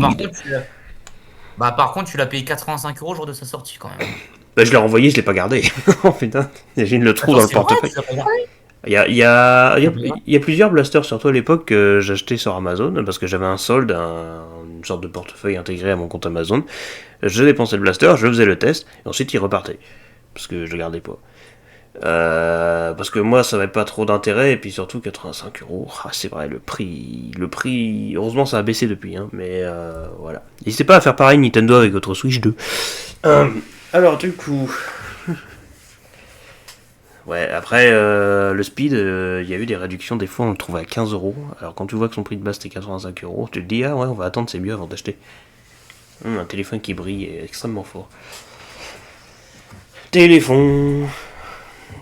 Par contre, tu l'as payé 85 € au jour de sa sortie quand même. Bah, je l'ai renvoyé, je l'ai pas gardé. Oh putain, imagine le trou Attends, dans le c'est vrai, portefeuille. tu l'as pas gardé. Il y a plusieurs blasters, surtout à l'époque, que j'achetais sur Amazon, parce que j'avais un solde, une sorte de portefeuille intégré à mon compte Amazon. Je dépensais le blaster, je faisais le test, et ensuite il repartait. Parce que je le gardais pas. Parce que moi ça n'avait pas trop d'intérêt, et puis surtout 85 €. Ah, c'est vrai, le prix, heureusement ça a baissé depuis, hein, mais voilà. N'hésitez pas à faire pareil Nintendo avec votre Switch 2. Alors du coup... Ouais, après, le speed, il y a eu des réductions, des fois on le trouve à 15 €. Alors quand tu vois que son prix de base c'était 85 €, tu te dis, ah ouais, on va attendre, c'est mieux avant d'acheter. Un téléphone qui brille est extrêmement fort. Téléphone.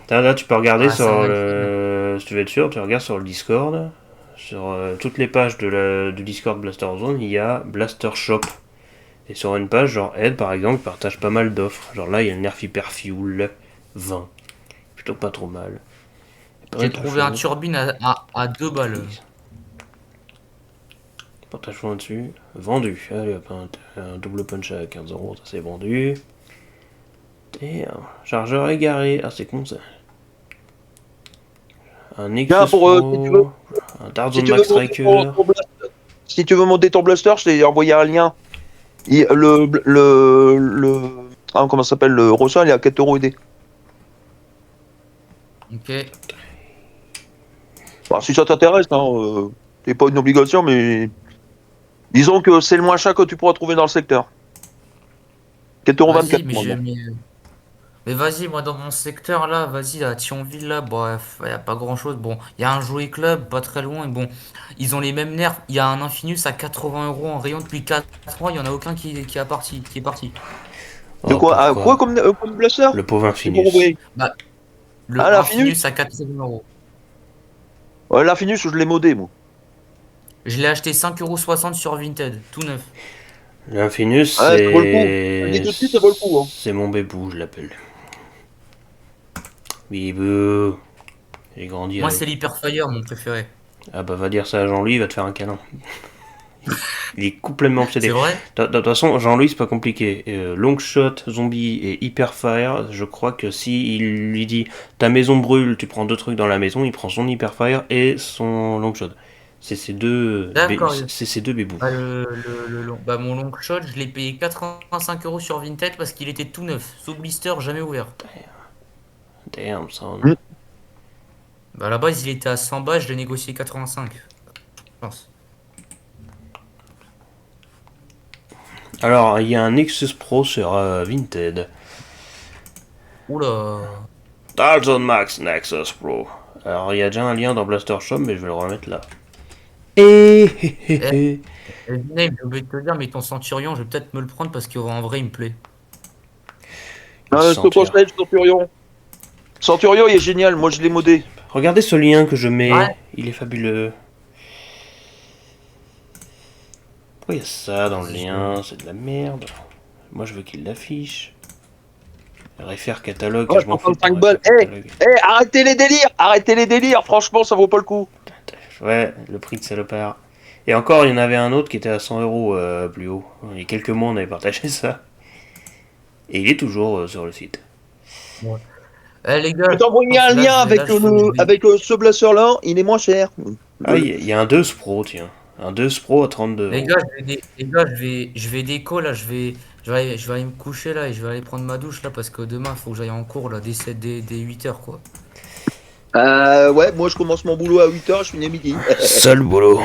Là, tu peux regarder sur le... Si tu veux être sûr, tu regardes sur le Discord. Sur toutes les pages du Discord Blaster Zone, il y a Blaster Shop. Et sur une page, genre Ed par exemple, partage pas mal d'offres. Genre là, il y a le Nerf Hyper Fuel 20. Plutôt pas trop mal. J'ai trouvé un turbine à 2 balles. Partage dessus. Vendu. Allez hop, un double punch à 15 €, ça c'est vendu. Et un chargeur égaré. Ah, c'est con ça. Un Nexus Tiens, pour, Pro, si tu veux- un Darzone Si tu, Max veux monter Striker. ton blaster, si tu veux monter ton blaster, je t'ai envoyé un lien. Comment ça s'appelle, le ressort, il est à 4 € aidé. Ok. Bah, si ça t'intéresse, hein, c'est pas une obligation, mais disons que c'est le moins cher que tu pourras trouver dans le secteur. 4,24 Vas-y, €. mais vas-y, moi dans mon secteur là, vas-y, à Thionville là, bref, y a pas grand chose. Bon, il y a un jouet club pas très loin, et bon, ils ont les mêmes nerfs. Il y a un Infinus à 80 € en rayon depuis 4 mois, il y en a aucun qui est parti. De quoi, pourquoi quoi comme blaster? Le pauvre C'est pour Infinus. envoyer. Le Ah, Infinus à 80 €. Ouais, l'Infinus, je l'ai modé, moi. Je l'ai acheté 5,60 € sur Vinted, tout neuf. L'Infinus, Ouais, ça vaut le coup. Je le dis tout de suite, ça vaut le coup. Hein. c'est mon bébou, je l'appelle. Bibou. J'ai grandi Moi, avec. c'est l'Hyperfire, mon préféré. Ah bah va dire ça à Jean-Louis, il va te faire un câlin. Il est complètement obsédé. C'est vrai? De toute façon, Jean-Louis, c'est pas compliqué. Longshot, zombie et Hyperfire, je crois que si il lui dit ta maison brûle, tu prends 2 trucs dans la maison, il prend son Hyperfire et son Longshot. C'est ces deux, D'accord. c'est ces deux bébous. Mon long shot, je l'ai payé 85 € sur Vinted parce qu'il était tout neuf, sous blister, jamais ouvert. Damn, son. Bah à la base, il était à 100 balles, je l'ai négocié 85. Je pense. Alors, il y a un Nexus Pro sur Vinted. Oula. Dalton Max Nexus Pro. Alors, il y a déjà un lien dans Blaster Shop, mais je vais le remettre là. Et Vinay, j'ai oublié de te dire, mais ton Centurion, je vais peut-être me le prendre parce qu'en vrai, il me plaît. Je te conseille Centurion. Centurion, il est génial. Moi, je l'ai modé. Regardez ce lien que je mets. Ouais. Il est fabuleux. Pourquoi il y a ça dans le lien? C'est de la merde. Moi, je veux qu'il l'affiche. Réfère catalogue. Ouais, je m'en fous. 35 balles. Arrêtez les délires. Arrêtez les délires. Franchement, ça vaut pas le coup. Ouais, le prix de salopard. Et encore, il y en avait un autre qui était à 100 euros plus haut. Il y a quelques mois, on avait partagé ça. Et il est toujours sur le site. Ouais. Les gars, Je vais t'envoyer un lien avec ce blaster-là. Il est moins cher. Ah, il y a un 2 Pro, tiens. Un 2 Pro à 32 Les euros. gars, je vais déco là, je vais aller me coucher là et je vais aller prendre ma douche là parce que demain il faut que j'aille en cours là dès 8h quoi. Ouais, moi je commence mon boulot à 8h, je finis à midi. Sale boulot.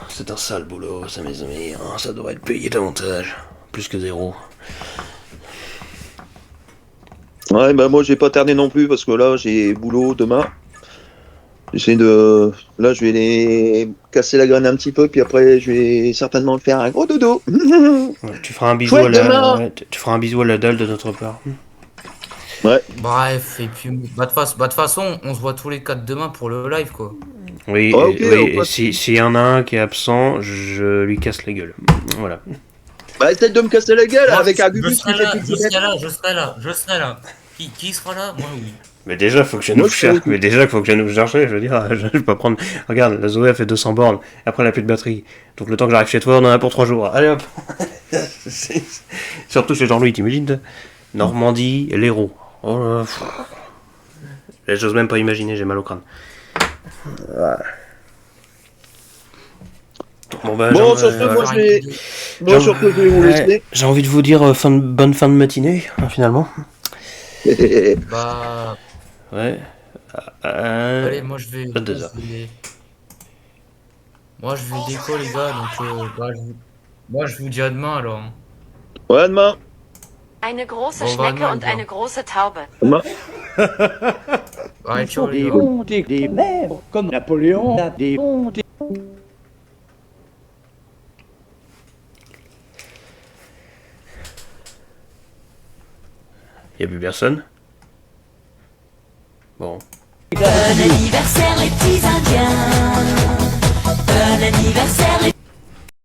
C'est un sale boulot, ça mes amis. Hein, ça devrait être payé davantage. Plus que 0. Ouais, bah moi j'ai pas terné non plus parce que là j'ai boulot demain. J'essaie de. Là je vais les casser la graine un petit peu, puis après je vais certainement faire un gros dodo. Ouais, tu feras un bisou Chouette, tu feras un bisou à la dalle de notre part. Ouais. Bref, et puis de toute façon, on se voit tous les 4 demain pour le live quoi. Oui, Ah, ok, oui. on Et s'il y en a un qui est absent, je lui casse la gueule. Voilà. Bah essaye de me casser la gueule Moi, avec un je gubus serai qui fait là, plus je serai là. Qui sera là? Moi oui. Mais déjà, faut que je Moi, nous je cherche. suis- Mais déjà, faut que je nous chercher. Je veux dire, je vais pas prendre. Regarde, la Zoé a fait 200 bornes. Après, elle a plus de batterie. Donc, le temps que j'arrive chez toi, on en a pour 3 jours. Allez hop. Surtout chez Jean-Louis, t'imagines? Normandie, l'Hérault. Oh là, pff. Là, j'ose même pas imaginer, j'ai mal au crâne. Bon, bah, Bon, sur ce, moi je vais. Bon, sur ce, je vais vous laisser. j'ai envie de vous dire bonne fin de matinée, finalement. Bah Ouais. allez, moi je vais 22h. moi je vais déco les gars donc moi je vous dis à demain alors. Ouais, à demain. Eine große Oh, warte Schnecke mal, und ja. eine große Taube. Demain. Ouais, ciao les Des gars. bons, des mères, comme Napoléon, des bons, Y'a plus personne? Bon. Bon anniversaire les petits indiens. Bon anniversaire